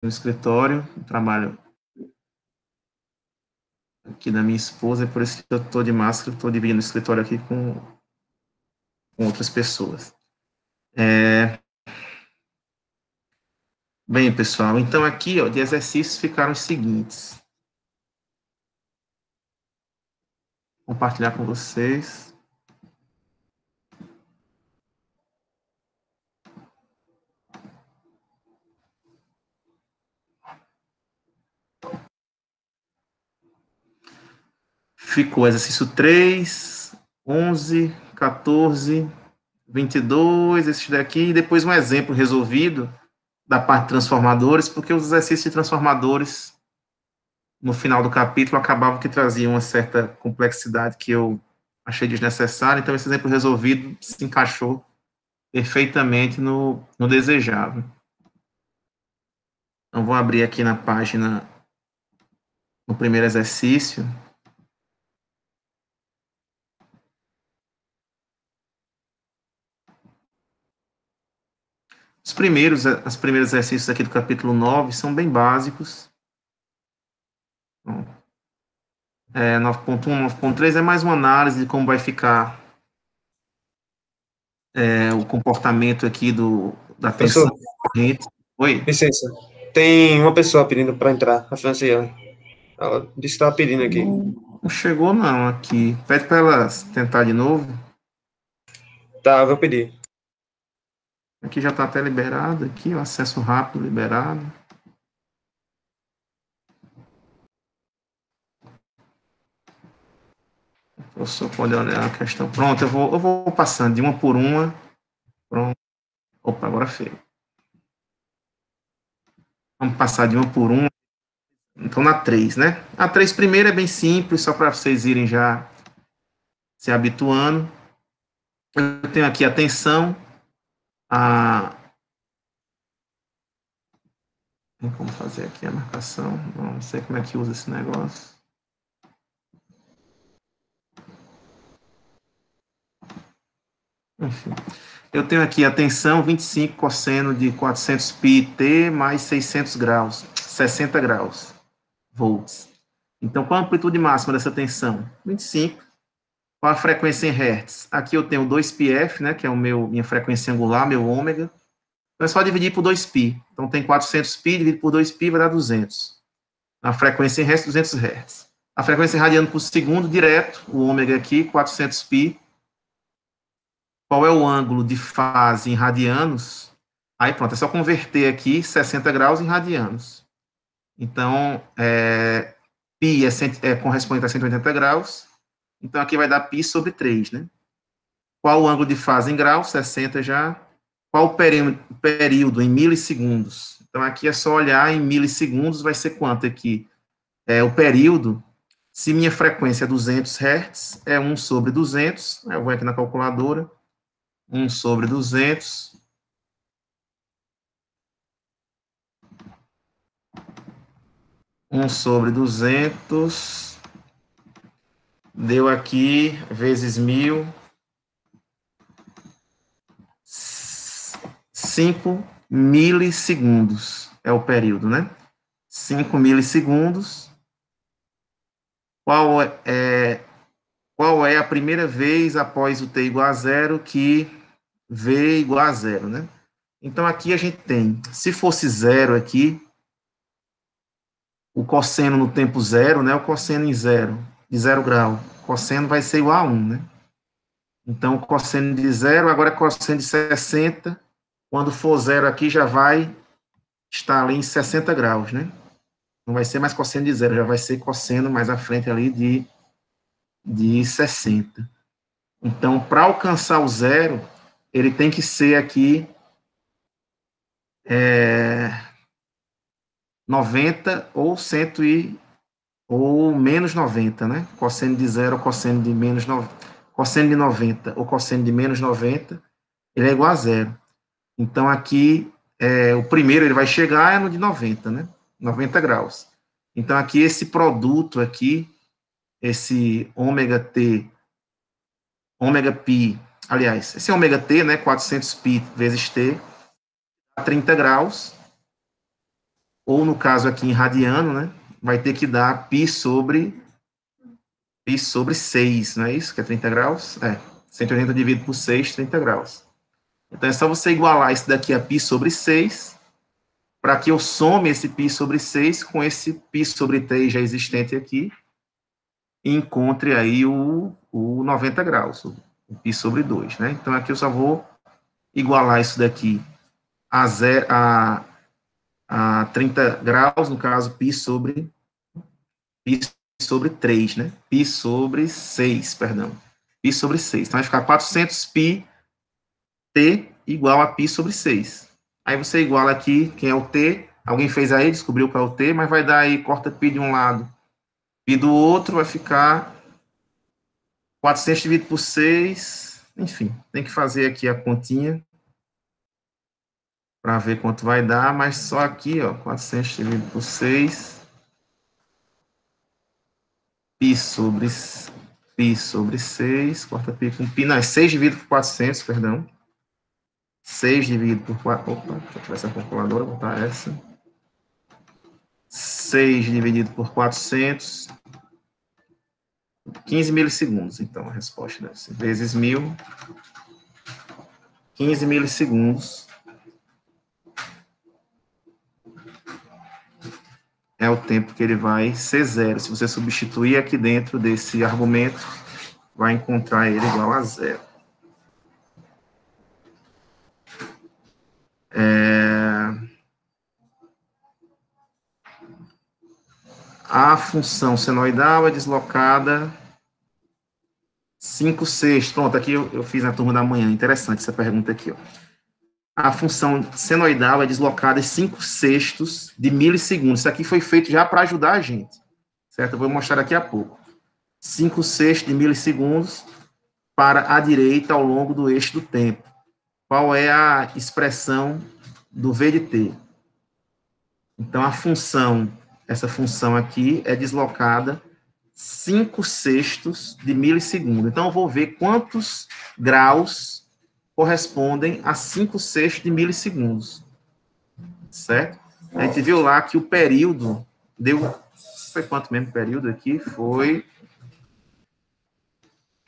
no escritório, trabalho aqui da minha esposa, é por isso que eu estou de máscara, estou dividindo o escritório aqui com outras pessoas. Bem, pessoal, então aqui, ó, de exercícios ficaram os seguintes. Vou compartilhar com vocês. Ficou exercício 3, 11, 14, 22, esse daqui, e depois um exemplo resolvido da parte de transformadores, porque os exercícios de transformadores, no final do capítulo, acabavam que traziam uma certa complexidade que eu achei desnecessária, então esse exemplo resolvido se encaixou perfeitamente no desejável. Então, vou abrir aqui na página, no primeiro exercício. Os primeiros exercícios aqui do capítulo 9 são bem básicos. 9.1, 9.3 é mais uma análise de como vai ficar o comportamento aqui da tensão Professor, corrente. Oi? licença. Tem uma pessoa pedindo para entrar, a Franciele. Ela disse que estava pedindo aqui. Não chegou não aqui. Pede para ela tentar de novo. Tá, vou pedir. Aqui já está até liberado, aqui, o acesso rápido liberado. O professor pode olhar a questão. Pronto, eu vou passando de uma por uma. Pronto. Opa, agora feio. Vamos passar de uma por uma. Então, na 3, né? A 3 primeiro é bem simples, só para vocês irem já se habituando. Eu tenho aqui a tensão, tem como fazer aqui a marcação? Não sei como é que usa esse negócio. Enfim. Eu tenho aqui a tensão 25 cosseno de 400 pi-t mais 600 graus, 60 graus, volts. Então, qual a amplitude máxima dessa tensão? 25. Qual a frequência em hertz? Aqui eu tenho 2πf, né, que é minha frequência angular, meu ômega. Então, é só dividir por 2π. Então, tem 400 π, dividido por 2π vai dar 200. A frequência em hertz, 200 hertz. A frequência em radiano por segundo, direto, o ômega aqui, 400 π. Qual é o ângulo de fase em radianos? Aí pronto, é só converter aqui 60 graus em radianos. Então, π é correspondente a 180 graus. Então, aqui vai dar π sobre 3, né? Qual o ângulo de fase em graus? 60 já. Qual o período em milissegundos? Então, aqui é só olhar em milissegundos, vai ser quanto aqui? O período, se minha frequência é 200 Hz, é 1 sobre 200, eu vou aqui na calculadora, 1 sobre 200, sobre 200, deu aqui, vezes 1000, 5 milissegundos é o período, né? 5 milissegundos. Qual é a primeira vez após o t igual a zero que v igual a zero, né? Então, aqui a gente tem, se fosse zero aqui, o cosseno no tempo zero, né? O cosseno em zero, de 0 grau, o cosseno vai ser igual a 1, né? Então, o cosseno de zero, agora é cosseno de 60, quando for zero aqui, já vai estar ali em 60 graus, né? Não vai ser mais cosseno de zero, já vai ser cosseno mais à frente ali de 60. Então, para alcançar o zero, ele tem que ser aqui 90 ou 100 ou menos 90, né? Cosseno de zero ou cosseno de menos 90, cosseno de 90 ou cosseno de menos 90, ele é igual a zero. Então, aqui, o primeiro ele vai chegar no de 90, né? 90 graus. Então, aqui, esse produto aqui, esse ômega t, ômega pi, aliás, esse ômega t, né? 400 pi vezes t, 30 graus. ou no caso aqui em radiano, né, vai ter que dar π sobre 6, não é isso? Que é 30 graus? 180 dividido por 6, 30 graus. Então, é só você igualar isso daqui a π sobre 6, para que eu some esse π sobre 6 com esse π sobre 3 já existente aqui, e encontre aí o 90 graus, o π sobre 2, né? Então, aqui eu só vou igualar isso daqui a 30 graus, no caso, π sobre 3, né? Π sobre 6, perdão. Π sobre 6. Então, vai ficar 400π t igual a π sobre 6. Aí você iguala aqui, quem é o t, alguém fez aí, descobriu qual é o t, mas vai dar aí, corta π de um lado, π do outro, vai ficar 400 dividido por 6, enfim, tem que fazer aqui a continha para ver quanto vai dar, mas só aqui, ó, 400 dividido por 6, π sobre 6, corta π com π, não, é 6 dividido por 400, perdão. 6 dividido por 4, opa, deixa eu tirar essa calculadora, vou botar essa. 6 dividido por 400, 15 milissegundos, então, a resposta deve ser vezes 1000, 15 milissegundos é o tempo que ele vai ser zero. Se você substituir aqui dentro desse argumento, vai encontrar ele igual a zero. A função senoidal é deslocada 5/6. Pronto, aqui eu fiz na turma da manhã. Interessante essa pergunta aqui, ó. A função senoidal é deslocada em 5/6 de milissegundos. Isso aqui foi feito já para ajudar a gente, certo? Eu vou mostrar daqui a pouco. 5/6 de milissegundos para a direita ao longo do eixo do tempo. Qual é a expressão do v de t? Então, essa função aqui é deslocada 5/6 de milissegundo. Então, eu vou ver quantos graus correspondem a 5/6 de milissegundos. Certo? A gente viu lá que o período deu... Foi quanto mesmo o período aqui? Foi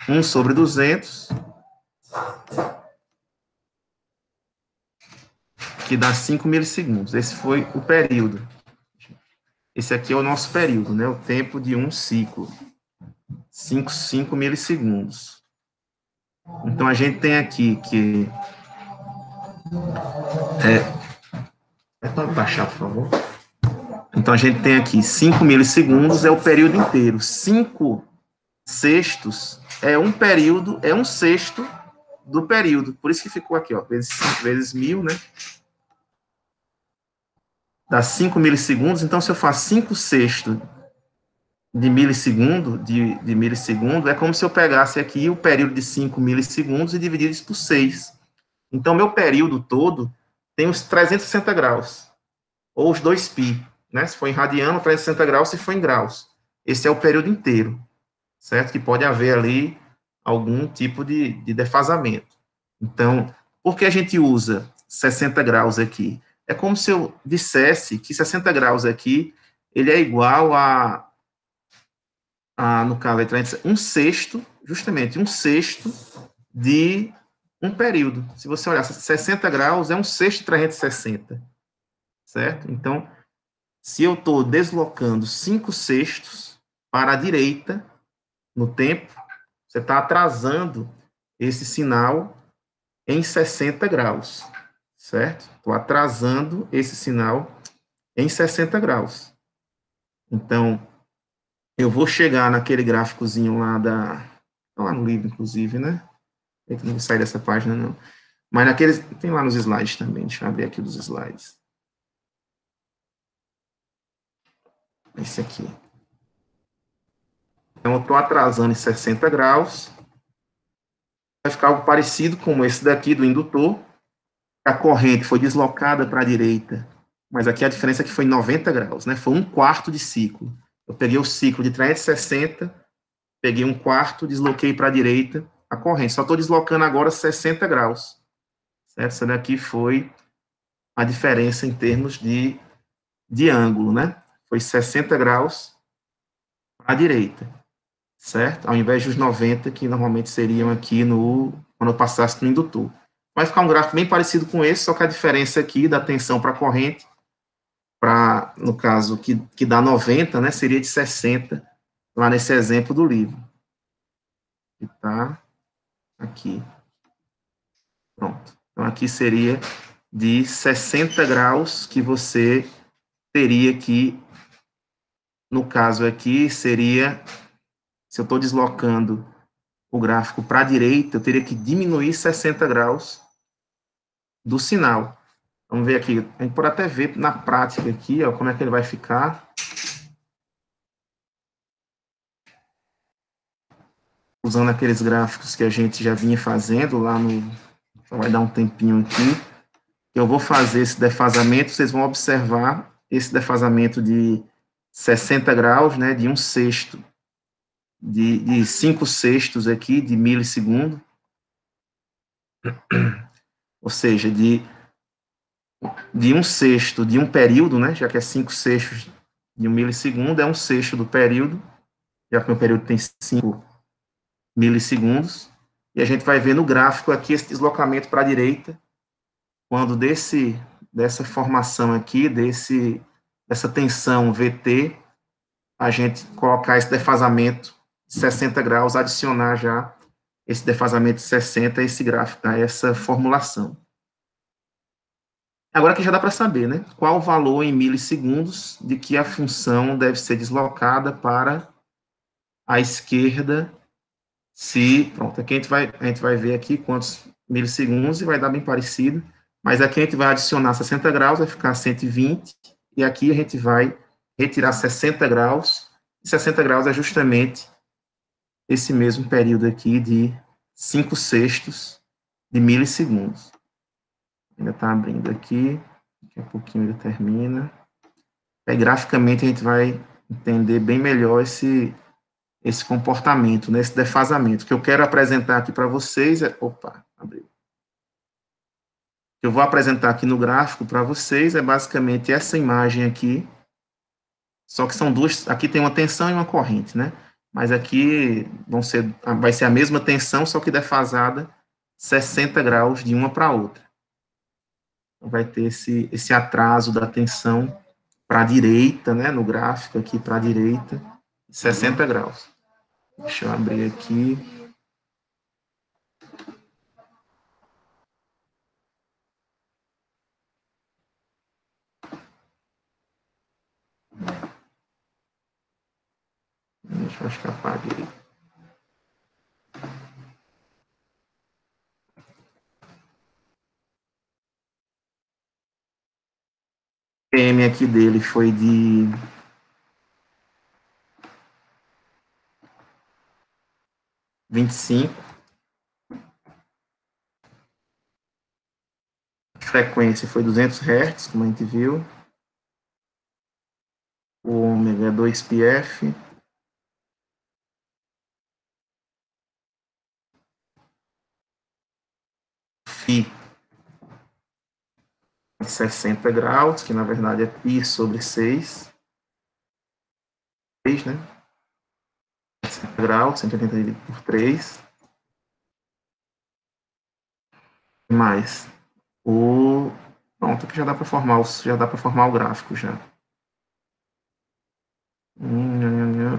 1 sobre 200, que dá 5 milissegundos. Esse foi o período. Esse aqui é o nosso período, né? O tempo de um ciclo. 5 milissegundos. Então, a gente tem aqui que... Pode baixar, por favor. Então, a gente tem aqui 5 milissegundos é o período inteiro. 5/6 é um período, é 1/6 do período. Por isso que ficou aqui, ó, vezes 5 vezes 1000, né? Dá 5 milissegundos. Então, se eu faço 5/6 de milissegundo, de milissegundo, é como se eu pegasse aqui o período de 5 milissegundos e dividisse isso por 6. Então, meu período todo tem os 360 graus, ou os 2π, né? Se for em radiano, 360 graus, se for em graus. Esse é o período inteiro, certo? Que pode haver ali algum tipo de defasamento. Então, por que a gente usa 60 graus aqui? É como se eu dissesse que 60 graus aqui, ele é igual no caso, 1/6, justamente, 1/6 de um período. Se você olhar, 60 graus é 1/6 de 360, certo? Então, se eu estou deslocando 5/6 para a direita no tempo, você está atrasando esse sinal em 60 graus, certo? Estou atrasando esse sinal em 60 graus. Então, eu vou chegar naquele gráficozinho lá lá no livro, inclusive, né? Tem que não sair dessa página, não. Mas naqueles, tem lá nos slides também, deixa eu abrir aqui os slides. Esse aqui. Então, eu estou atrasando em 60 graus. Vai ficar algo parecido com esse daqui do indutor. A corrente foi deslocada para a direita, mas aqui a diferença é que foi 90 graus, né? Foi 1/4 de ciclo. Eu peguei o ciclo de 360, peguei 1/4, desloquei para a direita a corrente. Só estou deslocando agora 60 graus. Certo? Essa daqui foi a diferença em termos de de ângulo, né? Foi 60 graus para a direita, certo? Ao invés dos 90 que normalmente seriam aqui quando eu passasse no indutor. Vai ficar um gráfico bem parecido com esse, só que a diferença aqui da tensão para a corrente, no caso, que dá 90, né, seria de 60, lá nesse exemplo do livro. Que está aqui. Pronto. Então, aqui seria de 60 graus que você teria que, no caso aqui, seria, se eu estou deslocando o gráfico para a direita, eu teria que diminuir 60 graus do sinal. Vamos ver aqui, a gente pode até ver na prática aqui, ó, como é que ele vai ficar. Usando aqueles gráficos que a gente já vinha fazendo lá no... Só vai dar um tempinho aqui. Eu vou fazer esse defasamento, vocês vão observar esse defasamento de 60 graus, né, de 1/6, de 5/6 aqui, de milissegundo, ou seja, de 1/6 de um período, né, já que é 5/6 de 1 milissegundo, é 1/6 do período, já que o período tem 5 milissegundos, e a gente vai ver no gráfico aqui esse deslocamento para a direita, quando dessa formação aqui, dessa tensão VT, a gente colocar esse defasamento de 60 graus, adicionar já esse defasamento de 60 a esse gráfico, a essa formulação. Agora que já dá para saber, né? Qual o valor em milissegundos de que a função deve ser deslocada para a esquerda, pronto, aqui a gente vai ver aqui quantos milissegundos e vai dar bem parecido, mas aqui a gente vai adicionar 60 graus, vai ficar 120, e aqui a gente vai retirar 60 graus, e 60 graus é justamente esse mesmo período aqui de 5/6 de milissegundos. Ainda está abrindo aqui, daqui a pouquinho ele termina. Aí, graficamente, a gente vai entender bem melhor esse comportamento, né, esse defasamento. O que eu quero apresentar aqui para vocês é... Opa, abriu. O que eu vou apresentar aqui no gráfico para vocês é basicamente essa imagem aqui, só que são duas... Aqui tem uma tensão e uma corrente, né? Mas aqui vai ser a mesma tensão, só que defasada 60 graus de uma para a outra. Então, vai ter esse atraso da tensão para a direita, né, no gráfico aqui para a direita, 60 graus. Deixa eu abrir aqui. Deixa eu acho que apaguei. O PM aqui dele foi de 25. A frequência foi 200 Hz, como a gente viu. O ômega é 2πf. Φ de 60 graus, que na verdade é π sobre 6. 3, né? 60 graus, 180 dividido por 3. Mais pronto, aqui já dá para formar o gráfico já.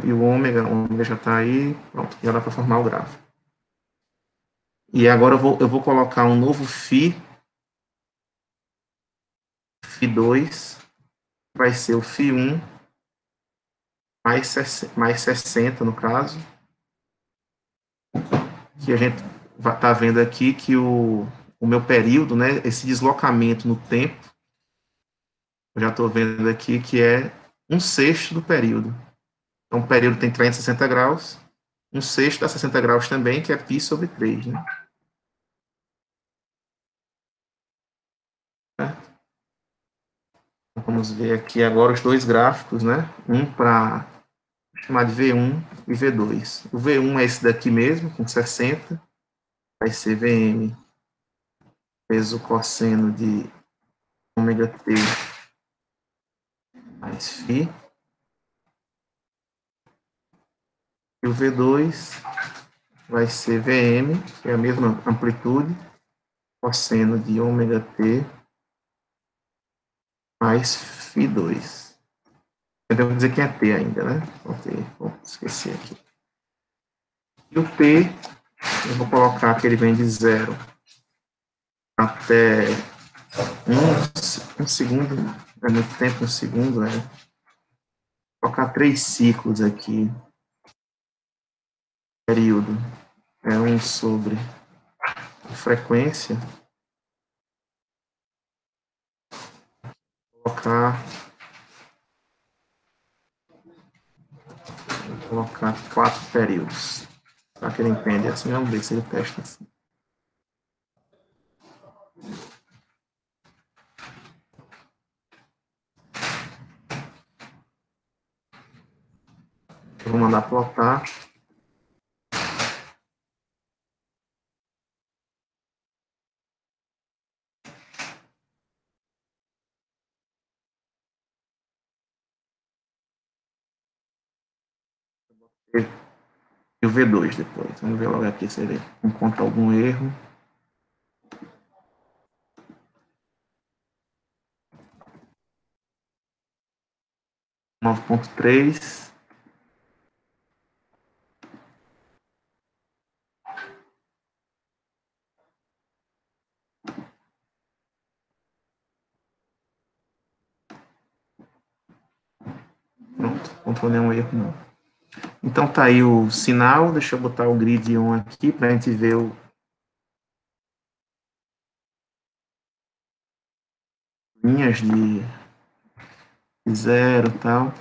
E o ômega já está aí, pronto, já dá para formar o gráfico. E agora eu vou colocar um novo Φ2, vai ser o Φ1 mais 60 no caso, que a gente está vendo aqui que o meu período, né, esse deslocamento no tempo, eu já estou vendo aqui que é 1/6 do período. Então, o período tem 360 graus, 1/6 dá 60 graus também, que é π sobre 3, né? Vamos ver aqui agora os dois gráficos, né? Um para chamar de V1 e V2. O V1 é esse daqui mesmo, com 60. Vai ser Vm vezes o cosseno de ômega t mais φ. E o V2 vai ser Vm, que é a mesma amplitude, cosseno de ômega t mais φ2. Eu devo dizer que é t ainda, né? Vou esquecer aqui. E o t, eu vou colocar que ele vem de 0 até um segundo, é muito tempo, um segundo, né? Vou colocar 3 ciclos aqui. Período é 1 sobre a frequência. Vou colocar 4 períodos. Para que ele entenda assim, vamos ver se ele testa assim. Eu vou mandar plotar. E o V2 depois. Vamos ver logo aqui se ele encontra algum erro. Nove ponto três. Pronto, não encontrou nenhum erro não. Então tá aí o sinal. Deixa eu botar o grid 1 aqui para a gente ver o linhas de zero e tal.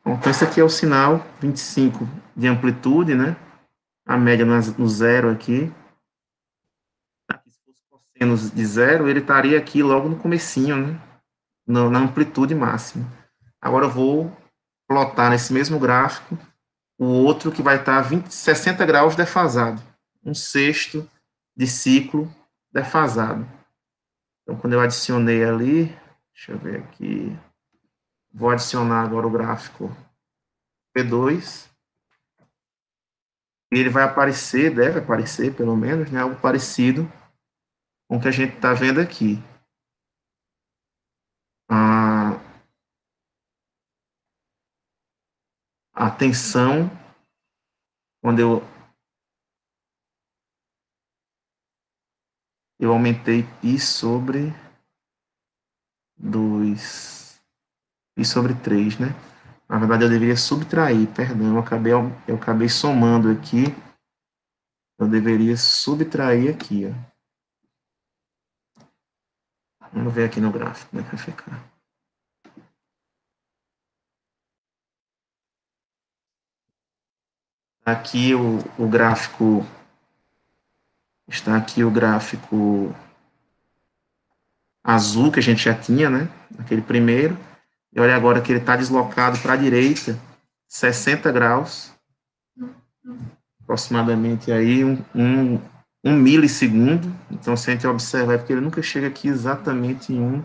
Bom, então, esse aqui é o sinal 25 de amplitude, né? A média no zero aqui. Aqui, se fosse cosseno de zero, ele estaria aqui logo no comecinho, né? Na amplitude máxima. Agora eu vou plotar nesse mesmo gráfico o outro que vai estar 60 graus defasado. Um sexto de ciclo defasado. Então, quando eu adicionei ali, deixa eu ver aqui, vou adicionar agora o gráfico P2, e ele vai aparecer, deve aparecer pelo menos, né, algo parecido com o que a gente está vendo aqui. A tensão, quando eu aumentei π sobre 2, π sobre 3, né? Na verdade, eu deveria subtrair, perdão, eu acabei somando aqui, eu deveria subtrair aqui, ó. Vamos ver aqui no gráfico como é que vai ficar. Aqui o gráfico, está aqui o gráfico azul que a gente já tinha, né? Aquele primeiro. E olha agora que ele está deslocado para a direita, 60 graus, aproximadamente aí um milissegundo. Então, se a gente observar, é porque ele nunca chega aqui exatamente em um.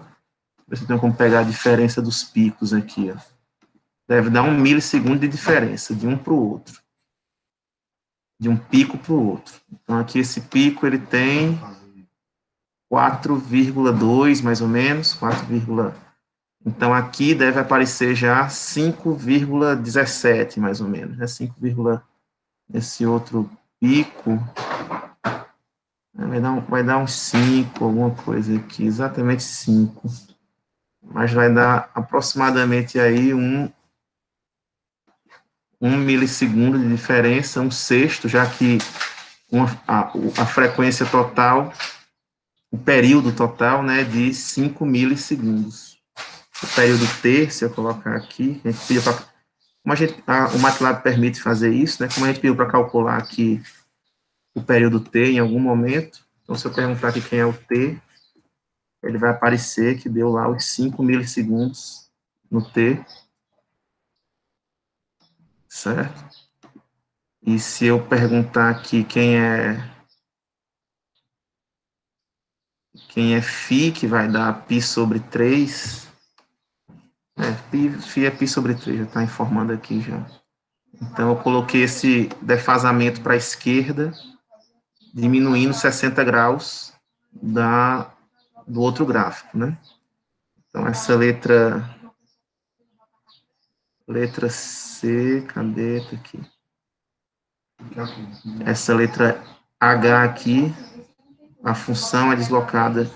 Você tem como pegar a diferença dos picos aqui, ó. Deve dar 1 milissegundo de diferença de um para o outro. De um pico para o outro. Então, aqui esse pico, ele tem 4,2, mais ou menos, 4, então, aqui deve aparecer já 5,17, mais ou menos, né? 5, esse outro pico, vai dar uns 5, alguma coisa aqui, exatamente 5. Mas vai dar aproximadamente aí um milissegundo de diferença, um sexto, já que a frequência total, o período total, né, de 5 milissegundos. O período T, se eu colocar aqui, a gente pediu para, como o MATLAB permite fazer isso, né, como a gente pediu para calcular aqui o período T em algum momento, então se eu perguntar aqui quem é o T, ele vai aparecer que deu lá os 5 milissegundos no T, certo? E se eu perguntar aqui quem é φ, que vai dar π sobre 3, Φ é π sobre 3, já está informando aqui já. Então, eu coloquei esse defasamento para a esquerda, diminuindo 60 graus do outro gráfico, né? Então, essa letra C, cadê? Tá aqui. Essa letra H aqui, a função é deslocada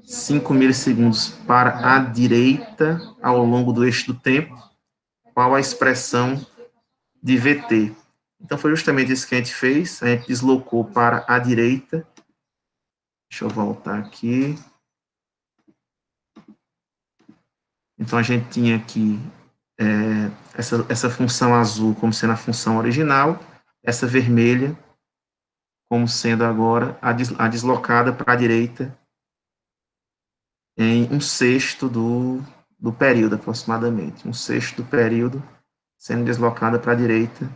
5 milissegundos para a direita ao longo do eixo do tempo. Qual a expressão de VT? Então, foi justamente isso que a gente fez. A gente deslocou para a direita. Deixa eu voltar aqui. Então, a gente tinha aqui essa função azul como sendo a função original, essa vermelha como sendo agora a deslocada para a direita em 1/6 do período, aproximadamente. 1/6 do período sendo deslocada para a direita,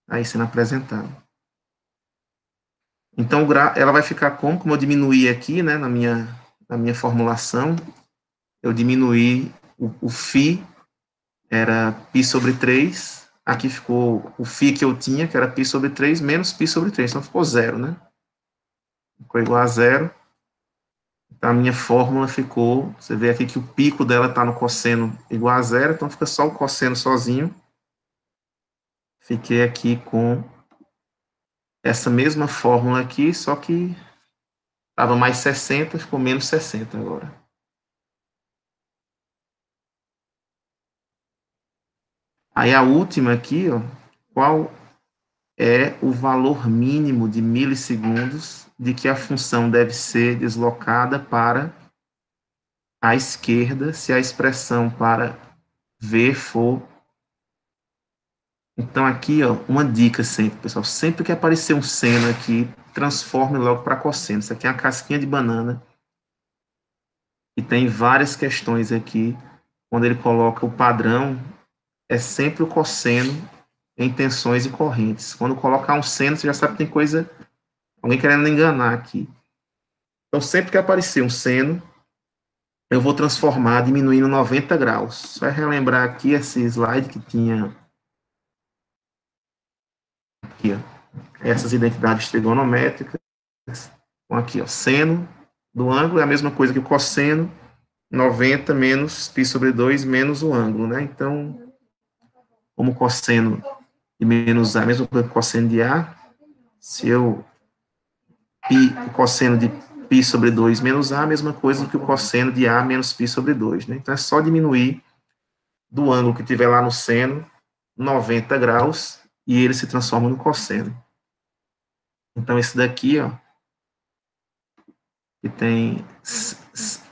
aí sendo apresentada. Então, ela vai ficar como eu diminuí aqui, né, na minha formulação, eu diminuí o φ, era π sobre 3, aqui ficou o φ que eu tinha, que era π sobre 3, menos π sobre 3, então ficou zero, né? Ficou igual a zero. Então, a minha fórmula ficou, você vê aqui que o pico dela está no cosseno igual a zero, então fica só o cosseno sozinho. Fiquei aqui com essa mesma fórmula aqui, só que estava mais 60, ficou menos 60 agora. Aí a última aqui, ó, qual é o valor mínimo de milissegundos de que a função deve ser deslocada para a esquerda se a expressão para V for... Então aqui, ó, uma dica sempre, pessoal, sempre que aparecer um seno aqui, transforme logo para cosseno. Isso aqui é uma casquinha de banana e tem várias questões aqui, quando ele coloca o padrão, é sempre o cosseno em tensões e correntes. Quando colocar um seno, você já sabe que tem coisa, alguém querendo enganar aqui. Então, sempre que aparecer um seno, eu vou transformar diminuindo 90 graus. Só relembrar aqui esse slide que tinha aqui, ó, essas identidades trigonométricas. Então, aqui, ó, seno do ângulo é a mesma coisa que o cosseno, 90 menos π sobre 2 menos o ângulo, né? Então, como cosseno de menos A, a mesma coisa que cosseno de A, se eu o cosseno de π sobre 2 menos A, a mesma coisa que o cosseno de A menos π sobre 2, né? Então, é só diminuir do ângulo que tiver lá no seno, 90 graus, e ele se transforma no cosseno. Então, esse daqui, ó, que tem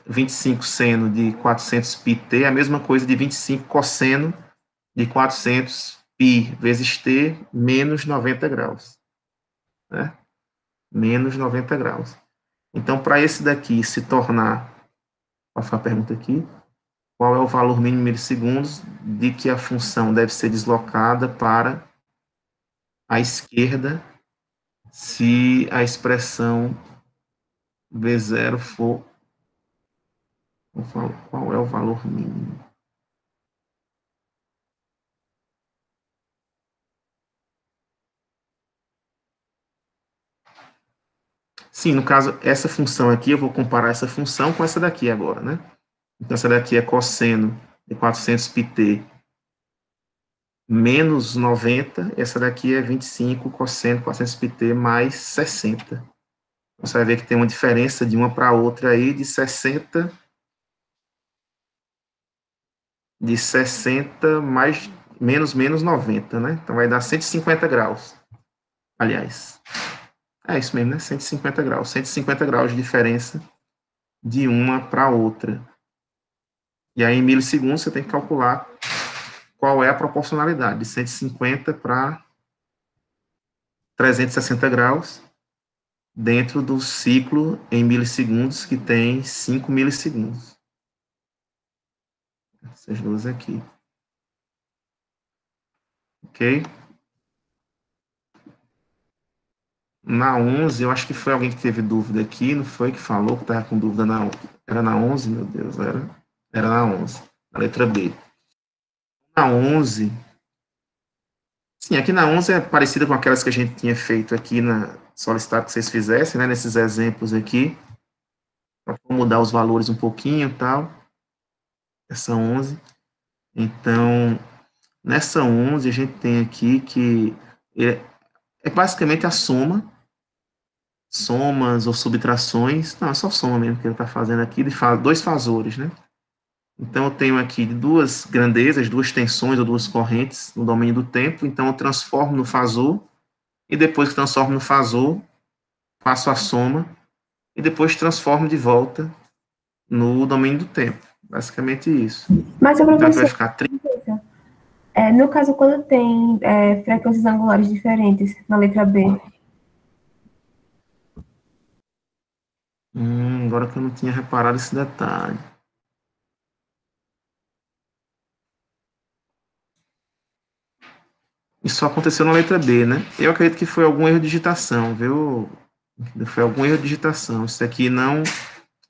25 seno de 400 πt, é a mesma coisa de 25 cosseno de 400 π vezes t menos 90 graus. Né? Menos 90 graus. Então, para esse daqui se tornar, qual foi a pergunta aqui? Qual é o valor mínimo em milissegundos de que a função deve ser deslocada para a esquerda se a expressão V0 for... Qual é o valor mínimo? Sim, no caso, essa função aqui, eu vou comparar essa função com essa daqui agora, né? Então, essa daqui é cosseno de 400 πt menos 90, essa daqui é 25 cosseno de 400 πt mais 60. Você vai ver que tem uma diferença de uma para a outra aí de 60 mais menos 90, né? Então vai dar 150 graus. Aliás, é isso mesmo, né? 150 graus. 150 graus de diferença de uma para a outra. E aí, em milissegundos, você tem que calcular qual é a proporcionalidade de 150 para 360 graus dentro do ciclo em milissegundos, que tem 5 milissegundos. Essas duas aqui. Ok? Na 11, eu acho que foi alguém que teve dúvida aqui, não foi que falou que estava com dúvida na 11? Era na 11, meu Deus, era na 11. a letra B. Na 11, sim, aqui na 11 é parecida com aquelas que a gente tinha feito aqui na solicitado que vocês fizessem, né, nesses exemplos aqui, para mudar os valores um pouquinho e tal, essa 11. Então, nessa 11 a gente tem aqui que é basicamente a soma, somas ou subtrações, não, é só soma mesmo que ele está fazendo aqui, de dois fasores, né? Então, eu tenho aqui duas grandezas, duas tensões ou duas correntes no domínio do tempo, então eu transformo no fasor, e depois que transformo no fasor, faço a soma, e depois transformo de volta no domínio do tempo. Basicamente isso. Mas, Então, aqui vai professor, ficar 30. no caso, quando tem frequências angulares diferentes na letra B, Agora que eu não tinha reparado esse detalhe. Isso aconteceu na letra B, né? Eu acredito que foi algum erro de digitação, viu? Foi algum erro de digitação. Isso aqui não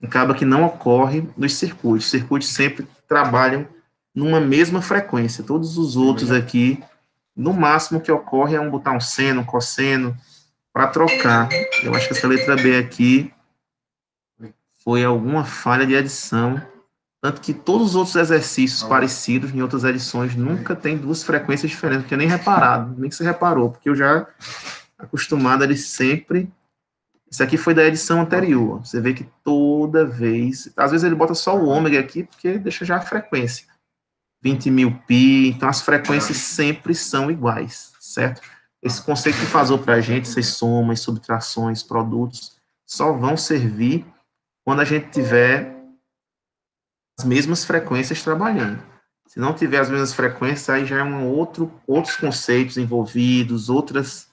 acaba que não ocorre nos circuitos. Os circuitos sempre trabalham numa mesma frequência. Todos os outros aqui, no máximo que ocorre é botar um seno, um cosseno, para trocar. Eu acho que essa letra B aqui foi alguma falha de adição. Tanto que todos os outros exercícios parecidos em outras edições nunca tem duas frequências diferentes, porque eu nem reparado, nem que você reparou, porque eu já acostumado ele sempre. Isso aqui foi da edição anterior. Você vê que toda vez, às vezes ele bota só o ômega aqui, porque deixa já a frequência. 20.000 pi, então as frequências sempre são iguais, certo? Esse conceito que fasou para a gente, essas somas, subtrações, produtos, só vão servir quando a gente tiver as mesmas frequências trabalhando. Se não tiver as mesmas frequências, aí já é outros conceitos envolvidos, outras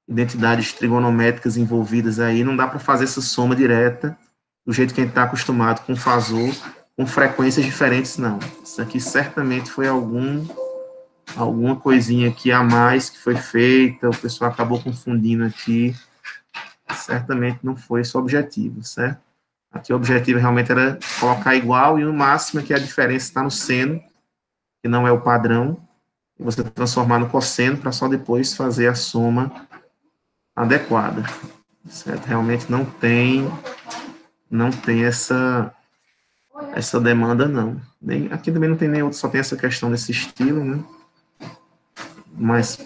identidades trigonométricas envolvidas aí, não dá para fazer essa soma direta do jeito que a gente está acostumado com fasor, com frequências diferentes, não. Isso aqui certamente foi alguma coisinha aqui a mais que foi feita, o pessoal acabou confundindo aqui, certamente não foi esse o objetivo, certo? Aqui o objetivo realmente era colocar igual, e o máximo é que a diferença está no seno, que não é o padrão, e você transformar no cosseno para só depois fazer a soma adequada, certo? Realmente não tem essa demanda, não. Aqui também não tem nem outro, só tem essa questão desse estilo, né? Mas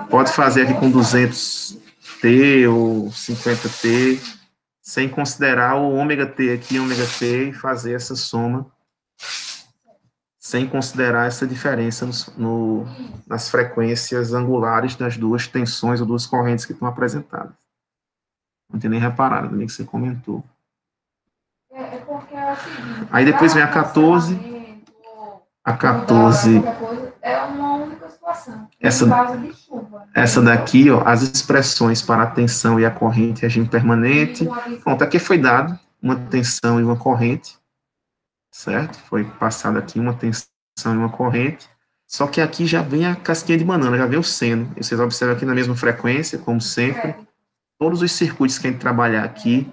pode fazer aqui com 200T ou 50T, sem considerar o ômega T aqui, ômega T, e fazer essa soma, sem considerar essa diferença nas frequências angulares das duas tensões ou duas correntes que estão apresentadas. Não tem nem reparado também que você comentou. Aí depois vem a 14. A 14. É uma única situação. Essa daqui, ó, as expressões para a tensão e a corrente em regime permanente. Pronto, aqui foi dado uma tensão e uma corrente, certo? Foi passado aqui uma tensão e uma corrente. Só que aqui já vem a casquinha de banana, já vem o seno. E vocês observam aqui na mesma frequência, como sempre. Todos os circuitos que a gente trabalhar aqui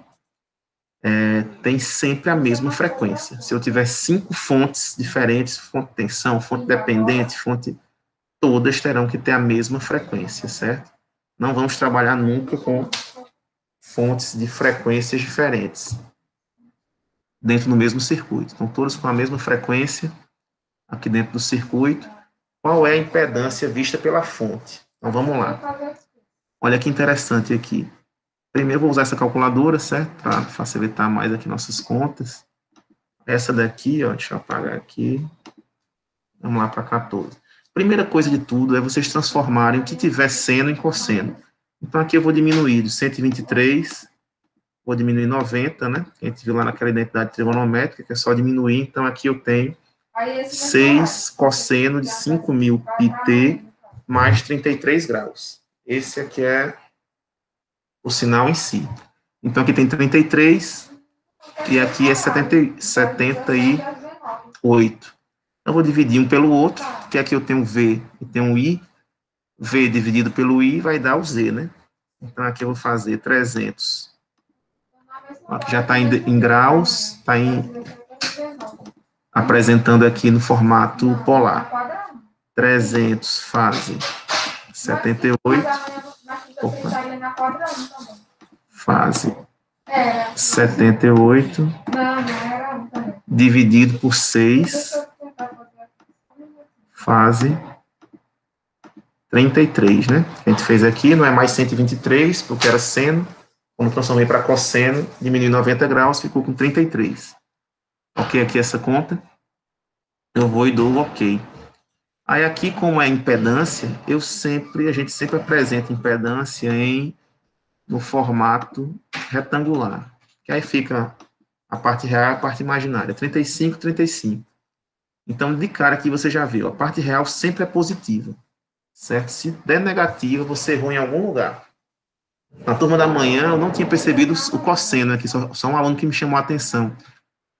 tem sempre a mesma frequência. Se eu tiver 5 fontes diferentes, fonte de tensão, fonte dependente, todas terão que ter a mesma frequência, certo? Não vamos trabalhar nunca com fontes de frequências diferentes dentro do mesmo circuito. Então, todas com a mesma frequência aqui dentro do circuito. Qual é a impedância vista pela fonte? Então, vamos lá. Olha que interessante aqui. Primeiro, vou usar essa calculadora, certo? Para facilitar mais aqui nossas contas. Essa daqui, ó, deixa eu apagar aqui. Vamos lá para 14. Primeira coisa de tudo é vocês transformarem o que tiver seno em cosseno. Então, aqui eu vou diminuir de 123, vou diminuir 90, né? A gente viu lá naquela identidade trigonométrica, que é só diminuir. Então, aqui eu tenho 6 cosseno de 5.000 πt mais 33 graus. Esse aqui é o sinal em si. Então, aqui tem 33 e aqui é 78. Eu vou dividir um pelo outro, porque aqui eu tenho V e tenho um I. V dividido pelo I vai dar o Z, né? Então, aqui eu vou fazer 300. Aqui já está em graus, está em apresentando aqui no formato polar. 300 fase 78, fase 78, dividido por 6, fase 33, né? A gente fez aqui, não é mais 123, porque era seno. Como transformei para cosseno, diminui 90 graus, ficou com 33. Ok, aqui essa conta. Eu vou e dou ok. Aí aqui, como é impedância, a gente sempre apresenta impedância no formato retangular. Que aí fica a parte real e a parte imaginária. 35, 35. Então, de cara aqui você já viu, a parte real sempre é positiva. Certo? Se der negativa, você errou em algum lugar. Na turma da manhã, eu não tinha percebido o cosseno aqui, só um aluno que me chamou a atenção,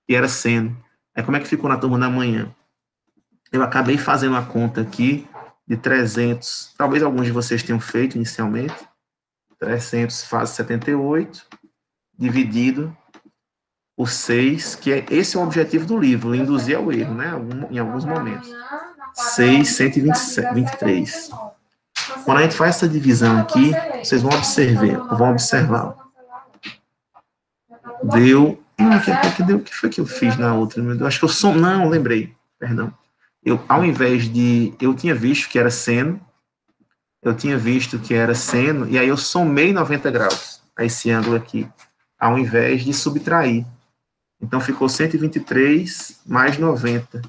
que era seno. Aí, como é que ficou na turma da manhã? Eu acabei fazendo a conta aqui de 300, talvez alguns de vocês tenham feito inicialmente, 300 fase 78, dividido por 6, que esse é o objetivo do livro, induzir ao erro, né, em alguns momentos. 6, 123. Quando a gente faz essa divisão aqui, vocês vão observar. Deu. O que foi que eu fiz na outra? Eu acho que eu não, lembrei. Perdão. Ao invés de. Eu tinha visto que era seno. E aí eu somei 90 graus a esse ângulo aqui, ao invés de subtrair. Então ficou 123 mais 90.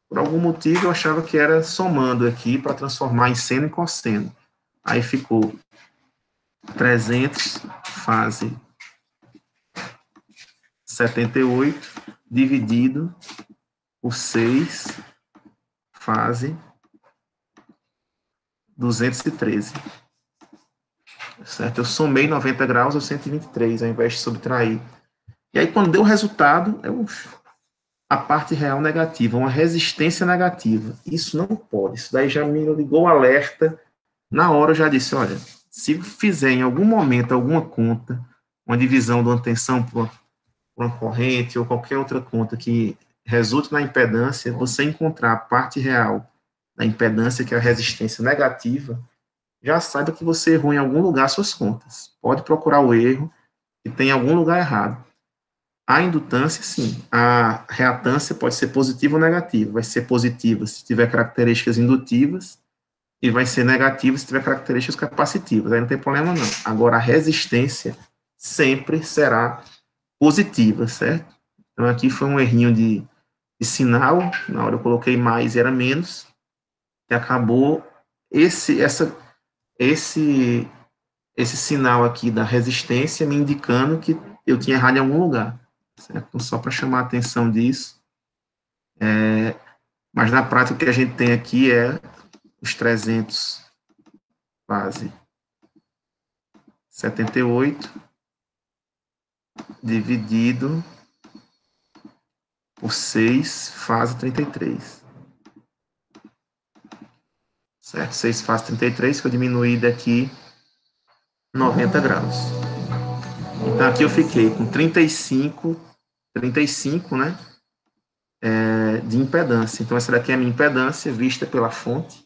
Por algum motivo, eu achava que era somando aqui para transformar em seno e cosseno. Aí ficou 300 fase 78 dividido por 6 fase 213. Certo? Eu somei 90 graus ao 123, ao invés de subtrair. E aí, quando deu o resultado, a parte real negativa, uma resistência negativa. Isso não pode. Isso daí já me ligou o alerta. Na hora eu já disse, olha, se fizer em algum momento alguma conta, uma divisão de uma tensão por uma corrente ou qualquer outra conta que resulte na impedância, você encontrar a parte real da impedância, que é a resistência negativa, já saiba que você errou em algum lugar suas contas. Pode procurar o erro e tem algum lugar errado. A indutância, sim. A reatância pode ser positiva ou negativa. Vai ser positiva se tiver características indutivas e vai ser negativa se tiver características capacitivas. Aí não tem problema, não. Agora, a resistência sempre será positiva, certo? Então, aqui foi um errinho de sinal. Na hora eu coloquei mais e era menos. E acabou esse sinal aqui da resistência me indicando que eu tinha errado em algum lugar. Certo? Então, só para chamar a atenção disso. Mas na prática o que a gente tem aqui é os 300 fase 78 dividido por 6 fase 33. Certo? 6 fase 33, que eu diminuí daqui 90 graus. Então, aqui eu fiquei com 35, né? De impedância. Então, essa daqui é a minha impedância vista pela fonte.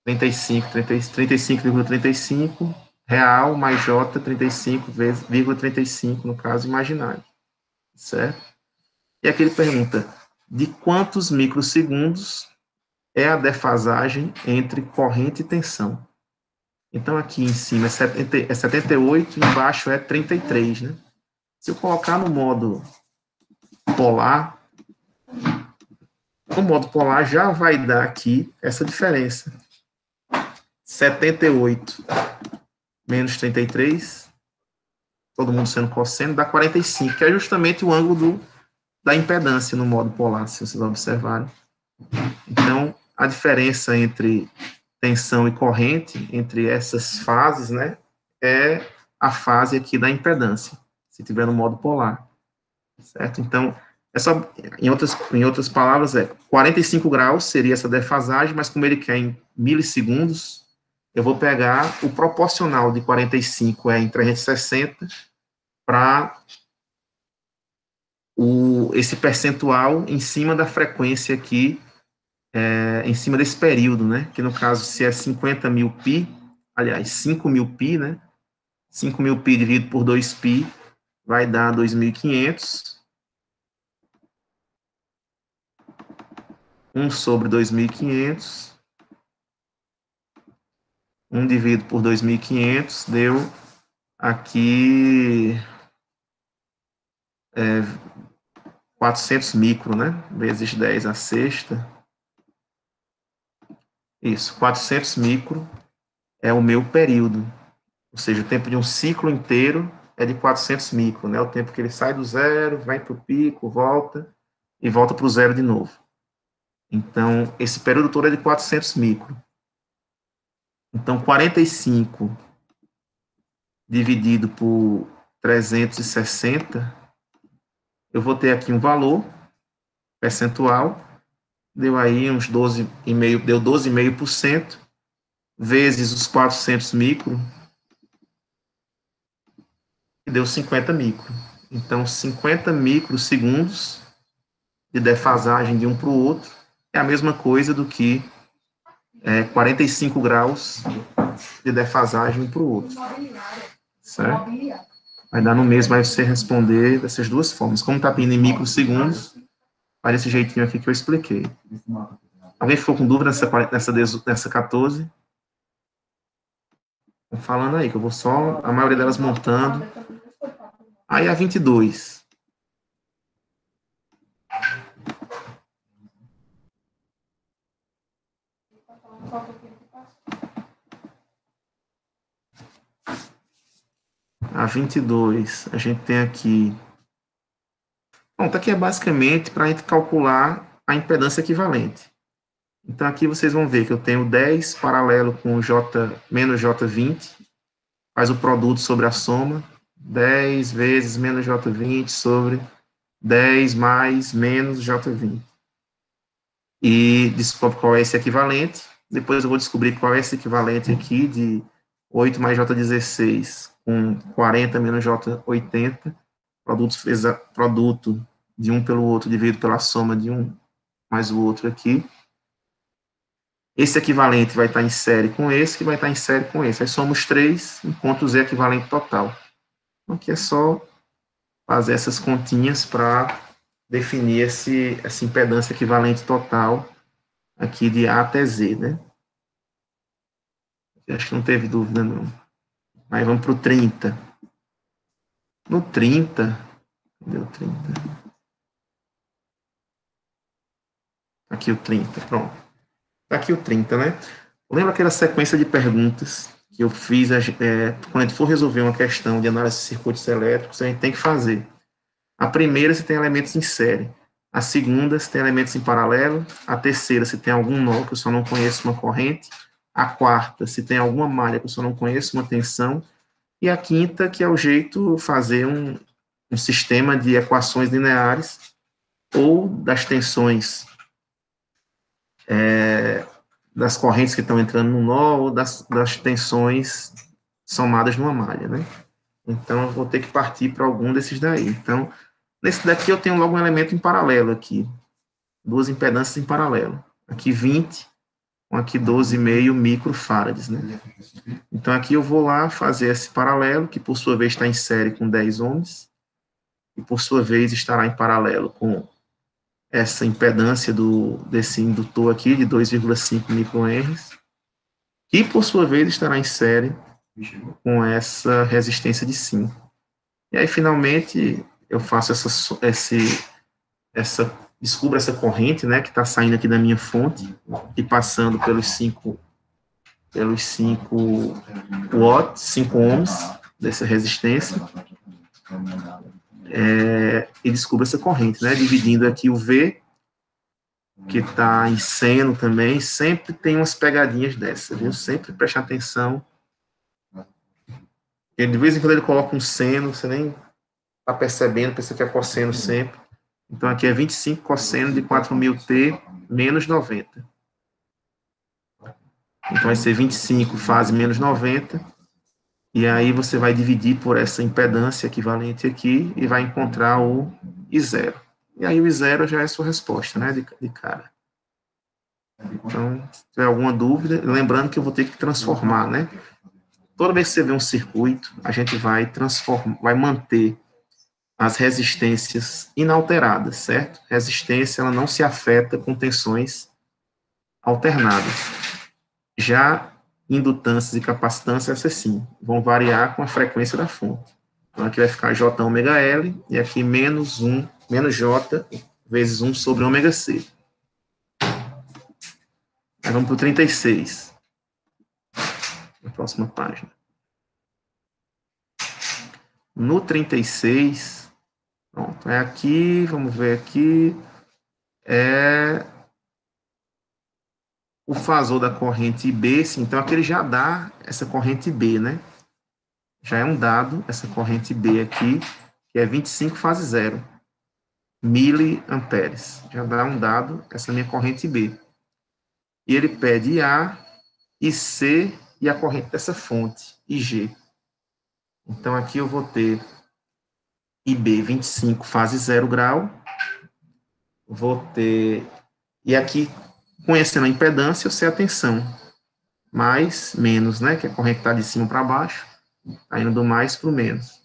35,35 real mais J 35,35 no caso imaginário. Certo? E aqui ele pergunta, de quantos microsegundos é a defasagem entre corrente e tensão? Então, aqui em cima é 78, embaixo é 33, né? Se eu colocar no modo polar, o modo polar já vai dar aqui essa diferença. 78 menos 33, todo mundo sendo cosseno, dá 45, que é justamente o ângulo da impedância no modo polar, se vocês observarem. Então, a diferença entre tensão e corrente, entre essas fases, né, é a fase aqui da impedância, se tiver no modo polar. Certo? Então, em outras palavras, 45 graus seria essa defasagem, mas como ele quer em milissegundos, eu vou pegar o proporcional de 45 em 360 para esse percentual em cima da frequência aqui, em cima desse período, né? Que no caso, se é 50.000 pi, aliás, 5.000 pi, né? 5.000 pi dividido por 2 pi vai dar 2.500. 1 sobre 2.500. 1 dividido por 2.500 deu aqui 400 micro, né? Vezes 10 a sexta. Isso, 400 micro é o meu período. Ou seja, o tempo de um ciclo inteiro é de 400 micro, né? O tempo que ele sai do zero, vai para o pico, volta, e volta para o zero de novo. Então, esse período todo é de 400 micro. Então, 45 dividido por 360, eu vou ter aqui um valor percentual, deu aí uns 12,5%, deu 12,5%, vezes os 400 micro, e deu 50 micro. Então, 50 microsegundos de defasagem de um para o outro é a mesma coisa do que 45 graus de defasagem um para o outro. Certo? Vai dar no mesmo, vai você responder dessas duas formas. Como está pedindo em microsegundos, vai desse jeitinho aqui que eu expliquei. Alguém ficou com dúvida nessa 14? Estão falando aí, que eu vou só, a maioria delas montando. Aí a 22. A 22, a gente tem aqui... Bom, aqui é basicamente para a gente calcular a impedância equivalente. Então, aqui vocês vão ver que eu tenho 10 paralelo com J menos J20, faz o produto sobre a soma, 10 vezes menos J20 sobre 10 mais menos J20. E descobre qual é esse equivalente. Depois eu vou descobrir qual é esse equivalente aqui de 8 mais J16 com 40 menos J80. Produto de um pelo outro dividido pela soma de um mais o outro aqui. Esse equivalente vai estar em série com esse, que vai estar em série com esse. Aí somos 3, encontro o Z equivalente total. Então, aqui é só fazer essas continhas para definir essa impedância equivalente total aqui de A até Z, né? Acho que não teve dúvida, não. Aí vamos para o 30. No 30, cadê o 30? Aqui o 30, pronto. Aqui o 30, né? Lembra aquela sequência de perguntas que eu fiz quando a gente for resolver uma questão de análise de circuitos elétricos, a gente tem que fazer. A primeira, se tem elementos em série. A segunda, se tem elementos em paralelo. A terceira, se tem algum nó que eu só não conheço uma corrente. A quarta, se tem alguma malha que eu só não conheço uma tensão. E a quinta, que é o jeito de fazer um sistema de equações lineares ou das tensões das correntes que estão entrando no nó ou das tensões somadas numa malha, né? Então, eu vou ter que partir para algum desses daí. Então, nesse daqui eu tenho logo um elemento em paralelo aqui. Duas impedâncias em paralelo. Aqui 20, com aqui 12,5 microfarads, né? Então, aqui eu vou lá fazer esse paralelo, que por sua vez está em série com 10 ohms, e por sua vez estará em paralelo com essa impedância desse indutor aqui, de 2,5 microhenries, que por sua vez estará em série com essa resistência de 5. E aí, finalmente, eu faço descubro essa corrente, né, que está saindo aqui da minha fonte e passando pelos 5 watts, 5 ohms dessa resistência, e descubro essa corrente, né, dividindo aqui o V, que está em seno também, sempre tem umas pegadinhas dessas, viu? Sempre preste atenção. E de vez em quando ele coloca um seno, você nem está percebendo, pensa que é cosseno sempre. Então, aqui é 25 cosseno de 4.000T menos 90. Então, vai ser 25 fase menos 90. E aí, você vai dividir por essa impedância equivalente aqui e vai encontrar o e 0. E aí o I0 já é a sua resposta, né, de cara. Então, se tiver alguma dúvida, lembrando que eu vou ter que transformar, né? Toda vez que você vê um circuito, a gente vai transformar, vai manter as resistências inalteradas, certo? Resistência, ela não se afeta com tensões alternadas. Já indutâncias e capacitâncias, essas sim, vão variar com a frequência da fonte. Então, aqui vai ficar J ômega L, e aqui menos J vezes 1 sobre ômega C. Aí vamos para o 36. Na próxima página. No 36, pronto, é aqui, vamos ver aqui, é o fasor da corrente IB, sim, então aqui ele já dá essa corrente B, né? Já é um dado, essa corrente B aqui, que é 25 fase 0, miliamperes. Já dá um dado, essa minha corrente B. E ele pede IA, IC e a corrente dessa fonte, IG. Então aqui eu vou ter IB 25 fase 0 grau, vou ter, e aqui, conhecendo a impedância, eu sei a tensão, mais, menos, né, que a corrente está de cima para baixo, está indo do mais para o menos.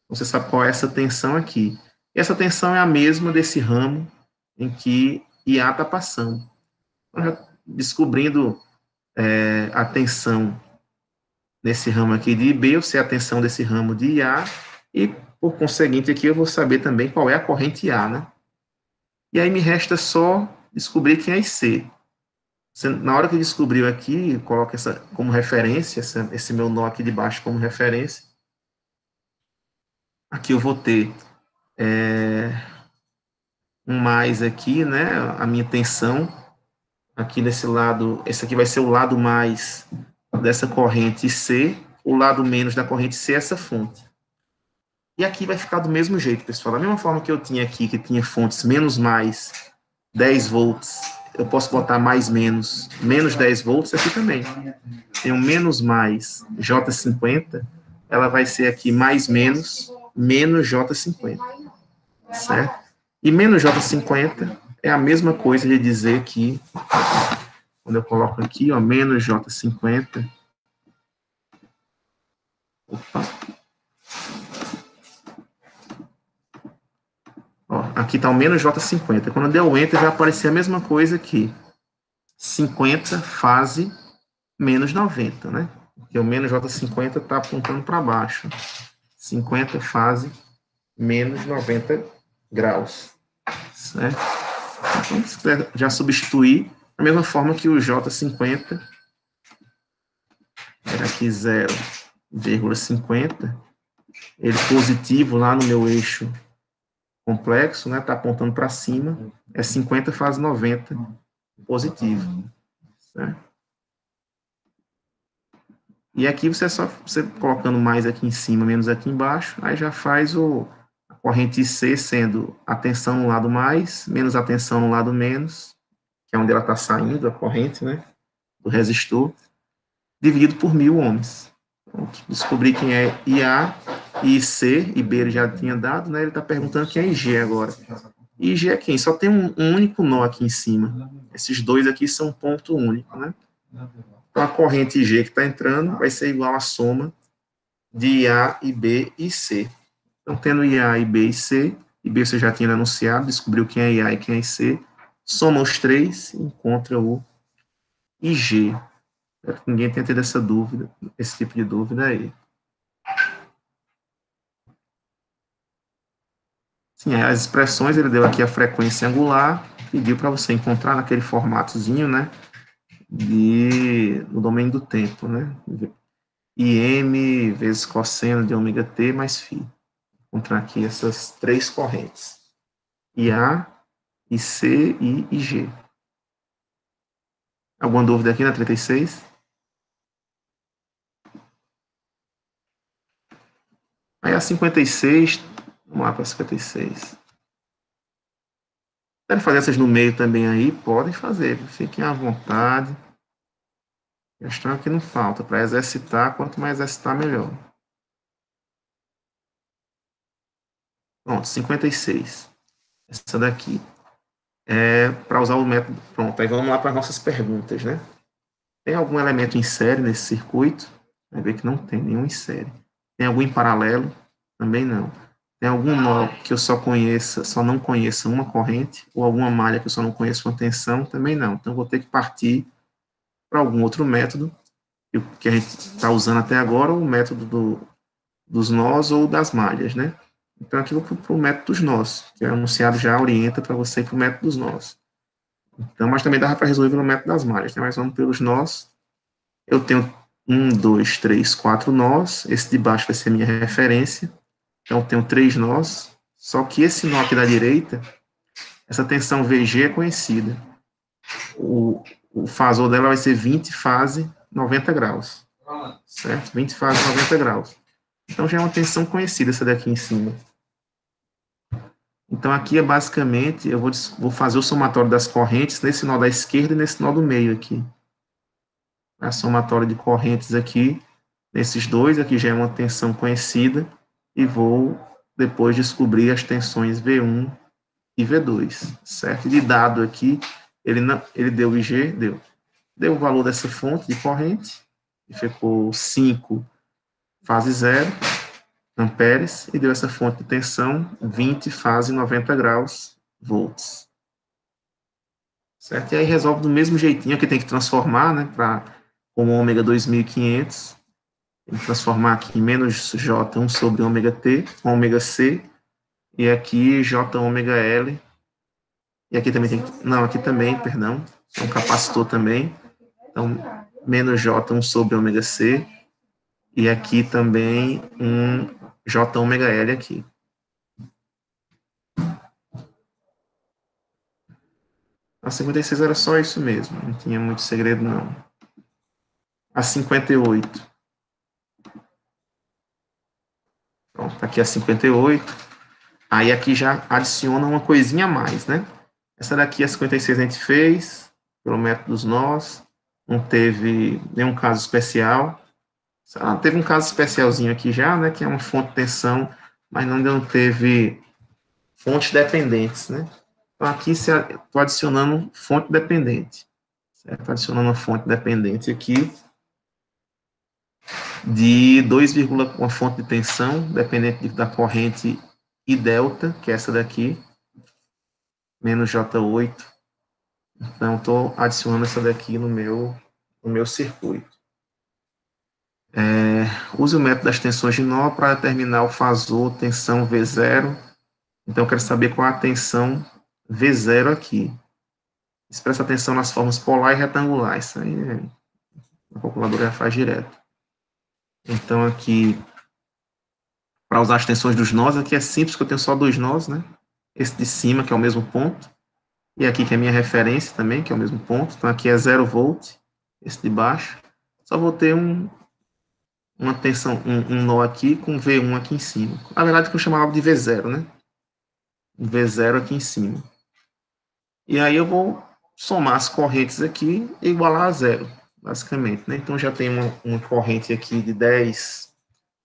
Você sabe qual é essa tensão aqui. E essa tensão é a mesma desse ramo em que IA está passando. Então, já descobrindo a tensão nesse ramo aqui de IB, eu sei a tensão desse ramo de IA, e, por conseguinte, aqui eu vou saber também qual é a corrente IA, né? E aí me resta só descobrir quem é IC. Na hora que descobriu aqui, coloca essa como referência, esse meu nó aqui de baixo como referência. Aqui eu vou ter um mais aqui, né? A minha tensão. Aqui nesse lado, esse aqui vai ser o lado mais dessa corrente C, o lado menos da corrente C é essa fonte. E aqui vai ficar do mesmo jeito, pessoal. Da mesma forma que eu tinha aqui, que tinha fontes menos mais 10 volts, eu posso botar mais menos 10 volts aqui também. Tem um menos mais J50, ela vai ser aqui mais menos J50, certo? E menos J50 é a mesma coisa de dizer que, quando eu coloco aqui, ó, menos J50, opa, ó, aqui está o menos J50. Quando eu der o Enter, vai aparecer a mesma coisa aqui. 50 fase menos 90, né? Porque o menos J50 está apontando para baixo. 50 fase menos 90 graus. Certo? Então, se quiser já substituir, da mesma forma que o J50, era aqui 0,50, ele positivo lá no meu eixo complexo, né, está apontando para cima, é 50 fase 90 positivo. Certo? E aqui você colocando mais aqui em cima, menos aqui embaixo, aí já faz a corrente IC sendo a tensão no lado mais, menos a tensão no lado menos, que é onde ela está saindo, a corrente, né, do resistor, dividido por 1000 ohms. Então, descobri quem é IA, IC, IB ele já tinha dado, né, ele está perguntando quem é IG agora. IG é quem? Só tem um único nó aqui em cima. Esses dois aqui são um ponto único, né? Então, a corrente G que está entrando vai ser igual à soma de IA, IB e C. Então, tendo IA, IB e C, IB você já tinha anunciado, descobriu quem é IA e quem é IC, soma os três e encontra o IG. Espero que ninguém tenha tido essa dúvida, esse tipo de dúvida aí. Sim, as expressões, ele deu aqui a frequência angular, pediu para você encontrar naquele formatozinho, né, no domínio do tempo, né, IM vezes cosseno de ômega t mais φ. Encontrar aqui essas três correntes, IA, IC e IG. Alguma dúvida aqui na 36? Aí a 56, vamos lá para a 56. Querem fazer essas no meio também aí? Podem fazer, fiquem à vontade. A questão é que não falta, para exercitar, quanto mais exercitar, melhor. Pronto, 56. essa daqui. Para usar o método. Pronto, aí vamos lá para as nossas perguntas, né? Tem algum elemento em série nesse circuito? Vai ver que não tem nenhum em série. Tem algum em paralelo? Também não. Tem algum nó que eu só não conheça uma corrente? Ou alguma malha que eu só não conheço uma tensão? Também não. Então, vou ter que partir para algum outro método, que a gente está usando até agora, o método dos nós ou das malhas, né? Então, aqui eu vou para o método dos nós, que o enunciado já orienta para você para o método dos nós. Então, mas também dá para resolver pelo método das malhas, né? Mas vamos pelos nós. Eu tenho 1, 2, 3, 4 nós. Esse de baixo vai ser minha referência. Então, eu tenho 3 nós. Só que esse nó aqui da direita, essa tensão VG é conhecida. O fasor dela vai ser 20 fase 90 graus. Certo? 20 fase 90 graus. Então, já é uma tensão conhecida essa daqui em cima. Então, aqui é basicamente, eu vou fazer o somatório das correntes nesse nó da esquerda e nesse nó do meio aqui. A somatória de correntes aqui, nesses dois, aqui já é uma tensão conhecida, e vou depois descobrir as tensões V1 e V2, certo? E de dado aqui, ele deu IG, deu o valor dessa fonte de corrente, que ficou 5 fase 0, amperes, e deu essa fonte de tensão 20 fase 90 graus, volts. Certo? E aí resolve do mesmo jeitinho, aqui tem que transformar, né, para como ômega 2500, tem que transformar aqui em menos J1 sobre ômega T, ômega C, e aqui J ômega L, e aqui também tem que, não, aqui também, perdão, é um capacitor também, então menos J1 sobre ômega C, e aqui também um J ômega L aqui. A 56 era só isso mesmo, não tinha muito segredo não. A 58. Pronto, aqui a 58. Aí aqui já adiciona uma coisinha a mais, né? Essa daqui, a 56, a gente fez pelo método dos nós. Não teve nenhum caso especial. Teve um caso especialzinho aqui já, né? Que é uma fonte de tensão, mas ainda não teve fontes dependentes, né? Então aqui estou adicionando fonte dependente. Estou adicionando uma fonte dependente aqui de 2, uma fonte de tensão dependente da corrente I delta, que é essa daqui, menos J8. Então, estou adicionando essa daqui no meu circuito. Use o método das tensões de nó para determinar o fasor tensão V0. Então, eu quero saber qual é a tensão V0 aqui. Expressa a tensão nas formas polar e retangular. Isso aí a calculadora já faz direto. Então, aqui, para usar as tensões dos nós, aqui é simples, que eu tenho só 2 nós, né? Esse de cima, que é o mesmo ponto, e aqui que é a minha referência também, que é o mesmo ponto. Então, aqui é 0 volt, esse de baixo. Só vou ter uma tensão, um nó aqui com V1 aqui em cima. Na verdade, que eu chamava de V0, né? V0 aqui em cima. E aí eu vou somar as correntes aqui e igualar a zero, basicamente, né? Então, já tem uma corrente aqui de 10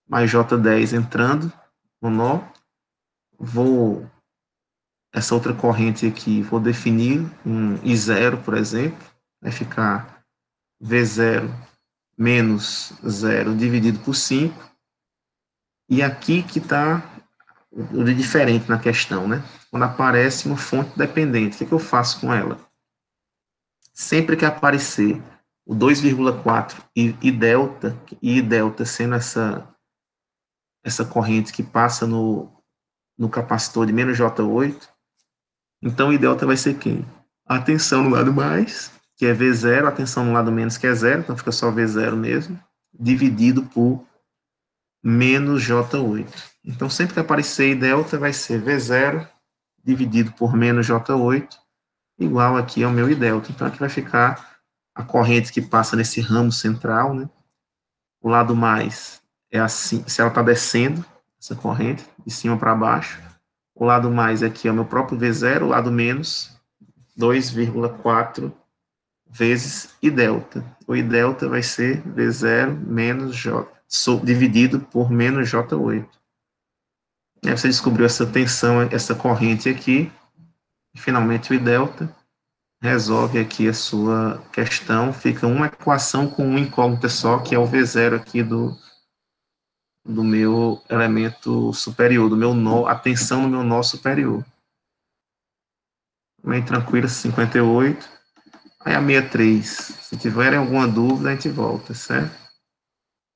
mais J10 entrando no nó. Essa outra corrente aqui, vou definir um I0, por exemplo, vai ficar V0 menos 0 dividido por 5, e aqui que está o de diferente na questão, né? Quando aparece uma fonte dependente, o que eu faço com ela? Sempre que aparecer o 2,4 e delta sendo essa corrente que passa no capacitor de menos J8, então I delta vai ser quem? A tensão no lado mais, que é V0, a tensão no lado menos, que é 0, então fica só V0 mesmo, dividido por menos J8. Então, sempre que aparecer I delta, vai ser V0 dividido por menos J8, igual aqui ao meu I delta. Então, aqui vai ficar a corrente que passa nesse ramo central, né? O lado mais é assim, se ela está descendo, essa corrente, de cima para baixo. O lado mais aqui é o meu próprio V0, o lado menos, 2,4 vezes I delta. O I delta vai ser V0 menos J, dividido por menos J8. Aí você descobriu essa tensão, essa corrente aqui, E, finalmente, o I delta resolve aqui a sua questão, fica uma equação com uma incógnita só, que é o V0 aqui do meu elemento superior, do meu nó, a tensão no meu nó superior. Bem tranquilo, 58. Aí a 63, se tiverem alguma dúvida, a gente volta, certo?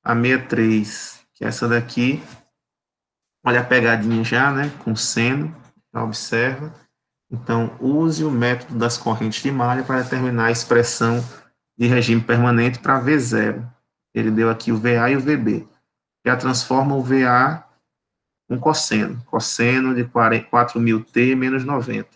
A 63, que é essa daqui, olha a pegadinha já, né, com seno, já observa. Então, use o método das correntes de malha para determinar a expressão de regime permanente para V0. Ele deu aqui o VA e o VB. Já transforma o VA com cosseno. Cosseno de 4.000T menos 90.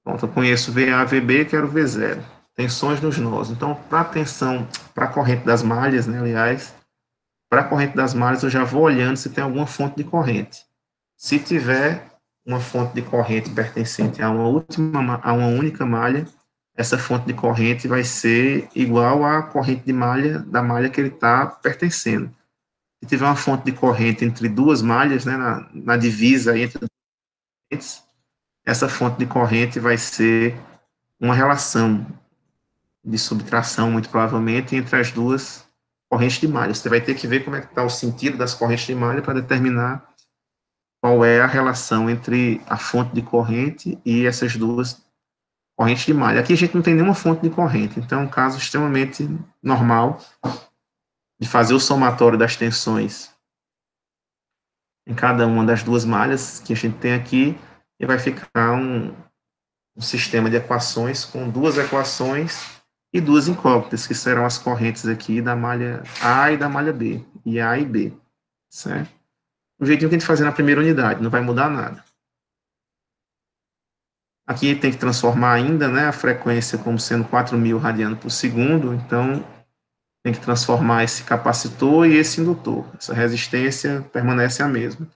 Pronto, eu conheço VA, VB, quero V0. Tensões nos nós. Então, para a tensão, para a corrente das malhas, né, aliás, para a corrente das malhas, eu já vou olhando se tem alguma fonte de corrente. Se tiver uma fonte de corrente pertencente a uma única malha, essa fonte de corrente vai ser igual à corrente de malha da malha que ele está pertencendo. Se tiver uma fonte de corrente entre duas malhas, né, na divisa entre duas correntes, essa fonte de corrente vai ser uma relação de subtração, muito provavelmente, entre as duas correntes de malha. Você vai ter que ver como é que está o sentido das correntes de malha para determinar qual é a relação entre a fonte de corrente e essas duas correntes de malha. Aqui a gente não tem nenhuma fonte de corrente, então é um caso extremamente normal de fazer o somatório das tensões em cada uma das duas malhas que a gente tem aqui, e vai ficar um sistema de equações com duas equações e duas incógnitas, que serão as correntes aqui da malha A e da malha B, e A e B, certo? O jeitinho que a gente faz na primeira unidade, não vai mudar nada. Aqui tem que transformar ainda, né, a frequência como sendo 4.000 radianos por segundo, então tem que transformar esse capacitor e esse indutor. Essa resistência permanece a mesma.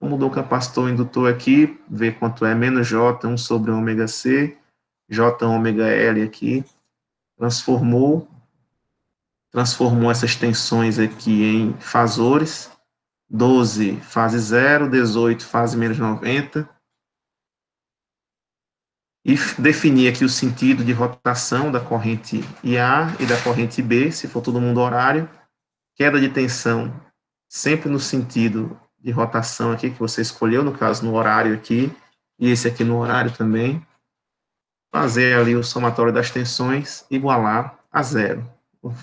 Mudou o capacitor e indutor aqui, ver quanto é menos J, 1 sobre ômega C, J ômega L aqui, transformou essas tensões aqui em fasores, 12 fase 0, 18 fase menos 90, e definir aqui o sentido de rotação da corrente IA e da corrente B, se for todo mundo horário, queda de tensão sempre no sentido de rotação aqui que você escolheu, no caso no horário aqui, e esse aqui no horário também, fazer ali o somatório das tensões, igualar a zero.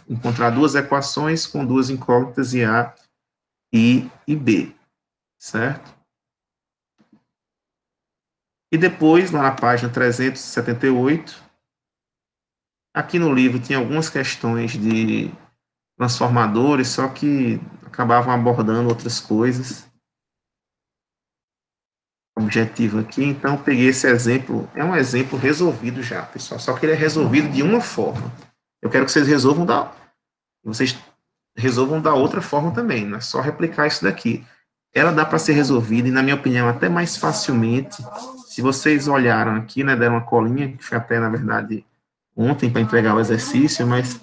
Encontrar duas equações com duas incógnitas, IA e B, certo? E depois, lá na página 378, aqui no livro tinha algumas questões de transformadores, só que acabavam abordando outras coisas. Objetivo aqui, então peguei esse exemplo, é um exemplo resolvido já, pessoal, só que ele é resolvido de uma forma. Eu quero que vocês resolvam da outra forma também, não é só replicar isso daqui. Ela dá para ser resolvida, e na minha opinião, até mais facilmente, se vocês olharam aqui, né, deram uma colinha, que foi até, na verdade, ontem para entregar o exercício, mas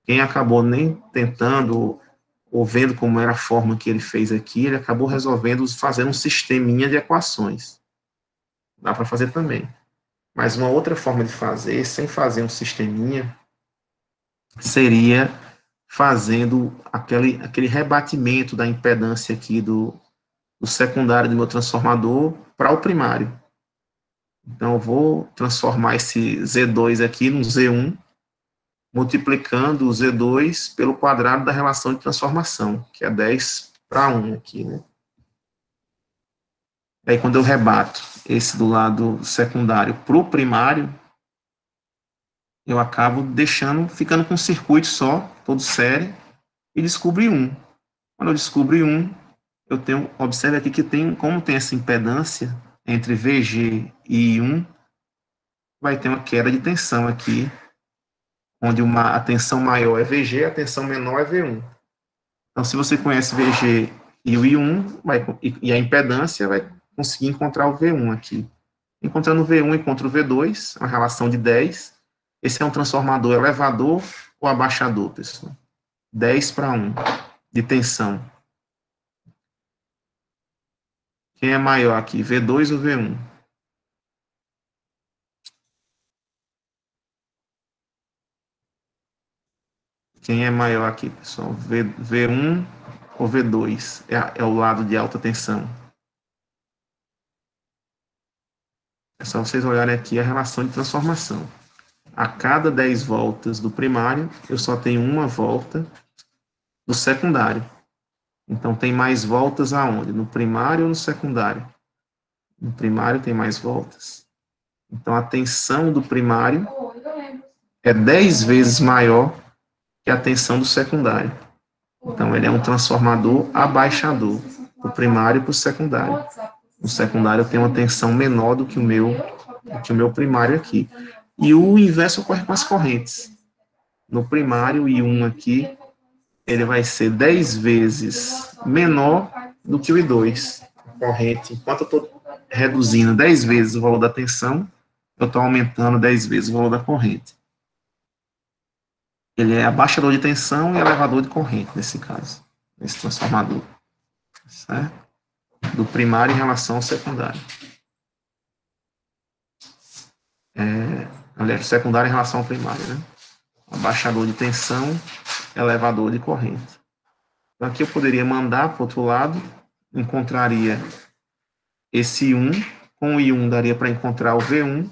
quem acabou nem tentando ou vendo como era a forma que ele fez aqui, ele acabou resolvendo, fazendo um sisteminha de equações. Dá para fazer também. Mas uma outra forma de fazer, sem fazer um sisteminha, seria fazendo aquele rebatimento da impedância aqui do secundário do meu transformador para o primário. Então, eu vou transformar esse Z2 aqui num Z1, multiplicando o Z2 pelo quadrado da relação de transformação, que é 10 para 1 aqui, né? Aí, quando eu rebato esse do lado secundário para o primário, eu acabo ficando com um circuito só, todo série, e descobri um. Quando eu descobri um, observe aqui que como tem essa impedância entre VG e I1, vai ter uma queda de tensão aqui, onde a tensão maior é VG, a tensão menor é V1. Então, se você conhece VG e o I1, e a impedância, vai conseguir encontrar o V1 aqui. Encontrando o V1, encontro o V2, uma relação de 10. Esse é um transformador elevador ou abaixador, pessoal? 10 para 1 de tensão. Quem é maior aqui, V2 ou V1? Quem é maior aqui, pessoal? V1 ou V2? É o lado de alta tensão. É só vocês olharem aqui a relação de transformação. A cada 10 voltas do primário, eu só tenho uma volta do secundário. Então, tem mais voltas aonde? No primário ou no secundário? No primário tem mais voltas. Então, a tensão do primário é 10 vezes maior que a tensão do secundário. Então, ele é um transformador abaixador, do primário para o secundário. O secundário tem uma tensão menor do que o meu primário aqui. E o inverso ocorre com as correntes. No primário, o I1 aqui, ele vai ser 10 vezes menor do que o I2. A corrente, enquanto eu estou reduzindo 10 vezes o valor da tensão, eu estou aumentando 10 vezes o valor da corrente. Ele é abaixador de tensão e elevador de corrente, nesse caso, nesse transformador. Certo? Do primário em relação ao secundário. Aliás, secundário em relação ao primário, né? Abaixador de tensão, elevador de corrente. Então, aqui eu poderia mandar para o outro lado, encontraria esse I1, com o I1 daria para encontrar o V1,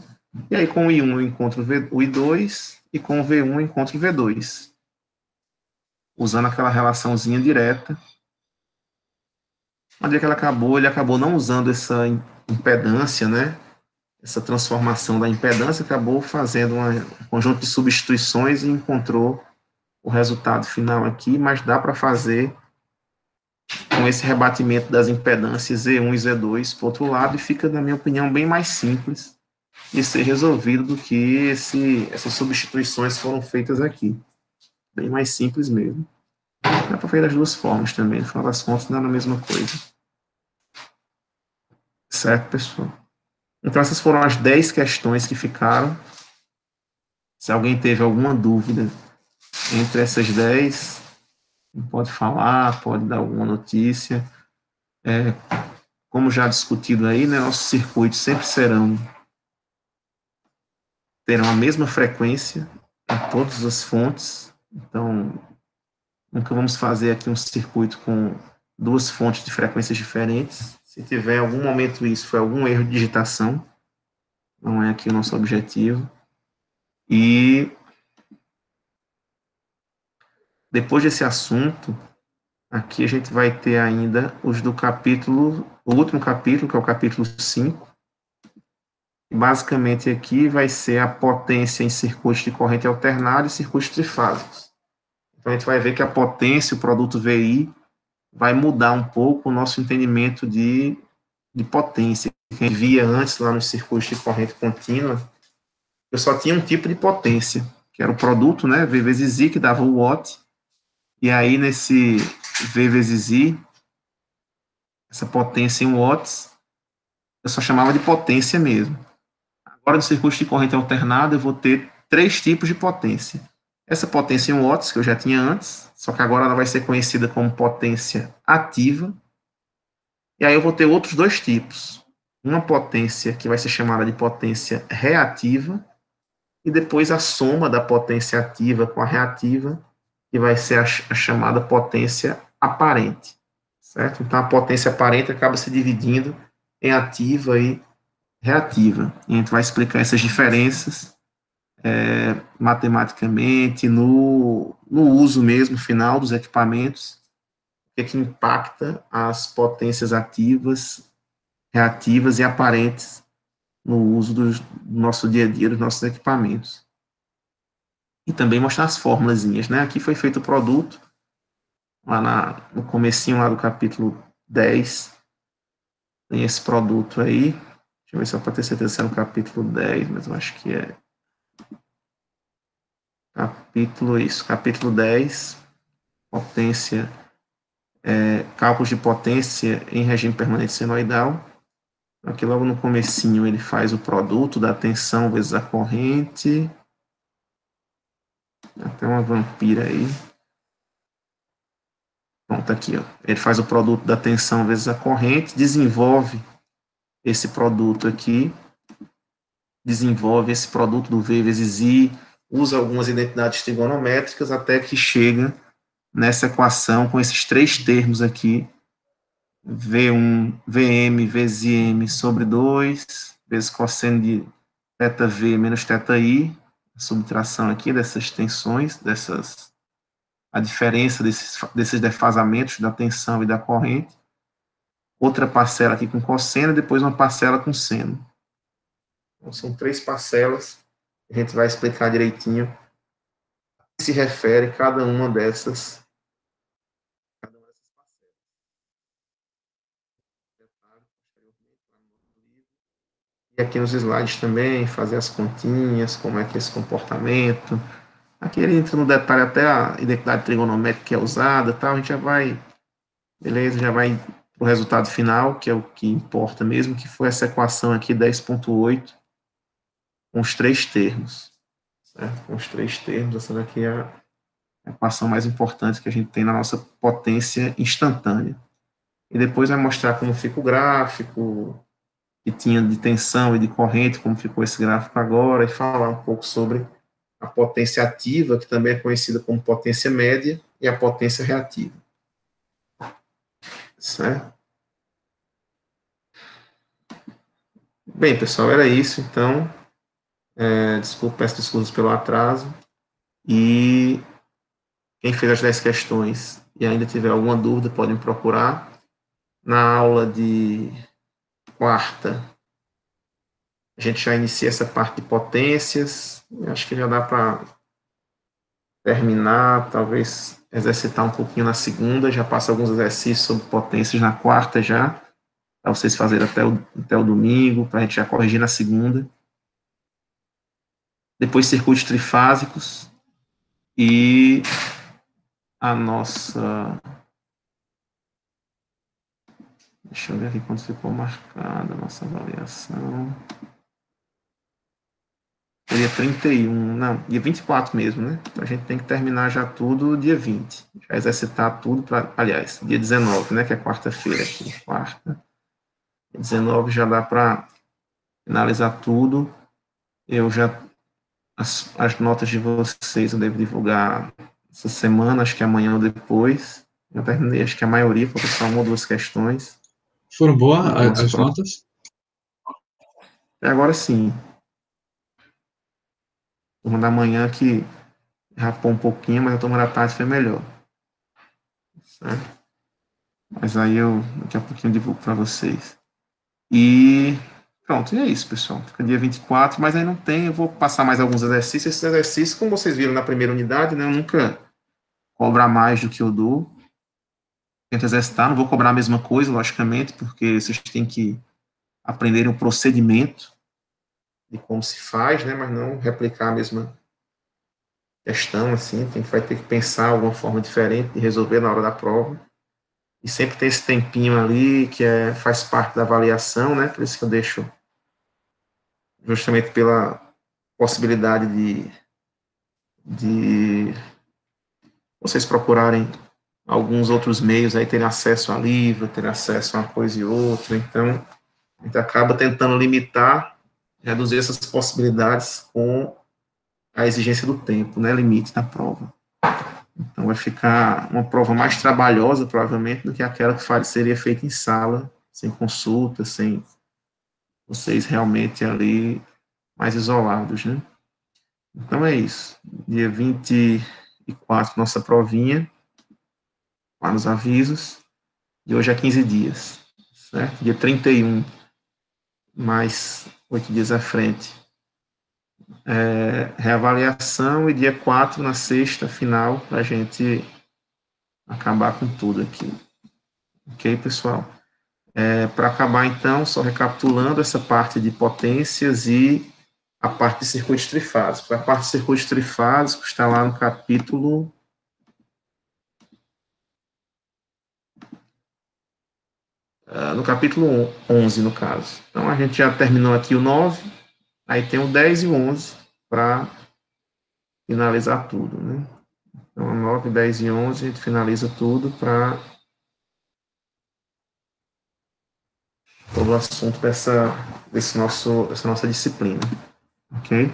e aí com o I1 eu encontro o I2, e com o V1 eu encontro o V2. Usando aquela relaçãozinha direta. Onde é que ele acabou não usando essa impedância, né? Essa transformação da impedância, acabou fazendo um conjunto de substituições e encontrou o resultado final aqui, mas dá para fazer com esse rebatimento das impedâncias Z1 e Z2 para o outro lado, e fica, na minha opinião, bem mais simples de ser resolvido do que essas substituições foram feitas aqui. Bem mais simples mesmo. Dá para fazer das duas formas também, no final das contas, não é a mesma coisa. Certo, pessoal? Então, essas foram as 10 questões que ficaram. Se alguém teve alguma dúvida entre essas 10, pode falar, pode dar alguma notícia. Como já discutido aí, né, nossos circuitos sempre terão a mesma frequência em todas as fontes. Então, nunca vamos fazer aqui um circuito com duas fontes de frequências diferentes. Se tiver algum momento isso, foi algum erro de digitação, não é aqui o nosso objetivo. E depois desse assunto, aqui a gente vai ter ainda os do capítulo, o último capítulo, que é o capítulo 5. Basicamente aqui vai ser a potência em circuitos de corrente alternada e circuitos trifásicos. Então a gente vai ver que a potência, o produto VI, vai mudar um pouco o nosso entendimento de potência. Quem via antes lá nos circuitos de corrente contínua, eu só tinha um tipo de potência, que era o produto, né, V vezes I, que dava o watt, e aí nesse V vezes I, essa potência em watts, eu só chamava de potência mesmo. Agora, no circuito de corrente alternada, eu vou ter 3 tipos de potência. Essa potência em watts, que eu já tinha antes, só que agora ela vai ser conhecida como potência ativa. E aí eu vou ter outros 2 tipos. Uma potência que vai ser chamada de potência reativa, e depois a soma da potência ativa com a reativa, que vai ser a chamada potência aparente. Certo? Então, a potência aparente acaba se dividindo em ativa e reativa. E a gente vai explicar essas diferenças matematicamente, no uso mesmo final dos equipamentos, o que impacta as potências ativas, reativas e aparentes no uso do nosso dia a dia, dos nossos equipamentos. E também mostrar as formulazinhas, né? Aqui foi feito o produto, lá no comecinho lá do capítulo 10, tem esse produto aí. Deixa eu ver se eu posso ter certeza se é no capítulo 10, mas eu acho que é. Capítulo 10, potência, cálculos de potência em regime permanente senoidal. Aqui logo no comecinho ele faz o produto da tensão vezes a corrente. Até uma vampira aí. Pronto, aqui, ó. Ele faz o produto da tensão vezes a corrente, desenvolve esse produto aqui, desenvolve esse produto do V vezes I, usa algumas identidades trigonométricas até que chega nessa equação com esses três termos aqui, V1, VM vezes IM sobre 2, vezes cosseno de θV menos θI, a subtração aqui dessas tensões, a diferença desses defasamentos da tensão e da corrente, outra parcela aqui com cosseno, e depois uma parcela com seno. Então, são três parcelas, a gente vai explicar direitinho a que se refere cada uma dessas parcelas. E aqui nos slides também, fazer as continhas, como é que é esse comportamento. Aqui ele entra no detalhe até a identidade trigonométrica que é usada, tal, a gente já vai, beleza, já vai para o resultado final, que é o que importa mesmo, que foi essa equação aqui 10.8, com os três termos, certo? Com os três termos, essa daqui é a equação mais importante que a gente tem na nossa potência instantânea. E depois vai mostrar como fica o gráfico, que tinha de tensão e de corrente, como ficou esse gráfico agora, e falar um pouco sobre a potência ativa, que também é conhecida como potência média, e a potência reativa. Certo? Bem, pessoal, era isso, então. Peço desculpas pelo atraso. E quem fez as 10 questões e ainda tiver alguma dúvida, pode me procurar. Na aula de quarta, a gente já inicia essa parte de potências. Acho que já dá para terminar, talvez exercitar um pouquinho na segunda. Já passo alguns exercícios sobre potências na quarta já, para vocês fazerem até o domingo, para a gente já corrigir na segunda. Depois circuitos trifásicos e a nossa... Deixa eu ver aqui quando ficou marcada a nossa avaliação. Dia 31, não, dia 24 mesmo, né? Então a gente tem que terminar já tudo dia 20. Já exercitar tudo para, aliás, dia 19, né? Que é quarta-feira aqui. Quarta. 19 já dá para finalizar tudo. Eu já... As notas de vocês eu devo divulgar essa semana, acho que amanhã ou depois. Eu terminei, acho que a maioria, porque só uma ou duas questões. Foram boas as notas? E agora sim. Turma da manhã que rapou um pouquinho, mas a turma da tarde foi melhor. Certo? Mas aí eu daqui a pouquinho divulgo para vocês. E pronto, e é isso, pessoal. Fica dia 24, mas aí não tem, eu vou passar mais alguns exercícios. Esses exercícios, como vocês viram na primeira unidade, né, eu nunca cobrar mais do que eu dou. Tento exercitar, não vou cobrar a mesma coisa, logicamente, porque vocês têm que aprender o procedimento de como se faz, né, mas não replicar a mesma questão, assim, vai ter que pensar alguma forma diferente de resolver na hora da prova. E sempre tem esse tempinho ali que faz parte da avaliação, né, por isso que eu deixo justamente pela possibilidade de vocês procurarem alguns outros meios, aí terem acesso a livro, terem acesso a uma coisa e outra, então a gente acaba tentando limitar, reduzir essas possibilidades com a exigência do tempo, né, limite da prova. Então vai ficar uma prova mais trabalhosa, provavelmente, do que aquela que seria feita em sala, sem consulta, sem vocês realmente ali mais isolados, né? Então é isso. Dia 24, nossa provinha, lá nos avisos, e hoje é 15 dias, certo? Dia 31, mais 8 dias à frente, reavaliação, e dia 4, na sexta, final, para a gente acabar com tudo aqui. Ok, pessoal? Para acabar, então, só recapitulando essa parte de potências e a parte de circuitos trifásicos. A parte de circuitos trifásicos está lá no capítulo... no capítulo 11, no caso. Então, a gente já terminou aqui o 9, aí tem o 10 e o 11 para finalizar tudo, né? Então, 9, 10 e 11, a gente finaliza tudo para todo o assunto dessa nossa disciplina, ok?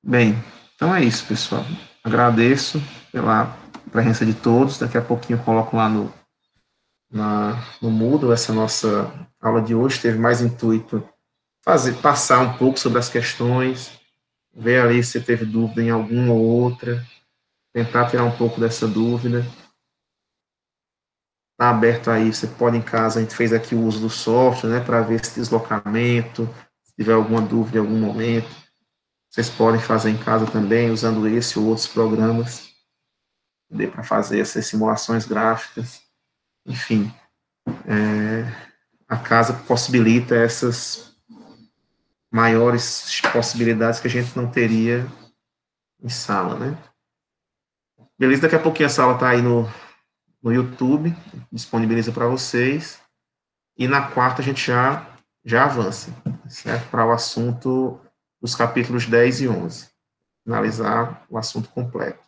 Bem, então é isso, pessoal. Agradeço pela presença de todos. Daqui a pouquinho eu coloco lá no Moodle essa nossa aula de hoje. Teve mais intuito passar um pouco sobre as questões, ver ali se teve dúvida em alguma ou outra, tentar tirar um pouco dessa dúvida. Está aberto aí, você pode em casa, a gente fez aqui o uso do software, né, para ver esse deslocamento, se tiver alguma dúvida em algum momento. Vocês podem fazer em casa também, usando esse ou outros programas, para fazer essas simulações gráficas. Enfim, a casa possibilita essas maiores possibilidades que a gente não teria em sala, né? Beleza, daqui a pouquinho a sala está aí no YouTube, disponibiliza para vocês, e na quarta a gente já avança, certo? Para o assunto dos capítulos 10 e 11, finalizar o assunto completo.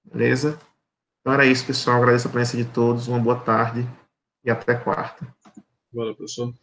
Beleza? Então era isso, pessoal. Agradeço a presença de todos, uma boa tarde e até quarta. Valeu, professor.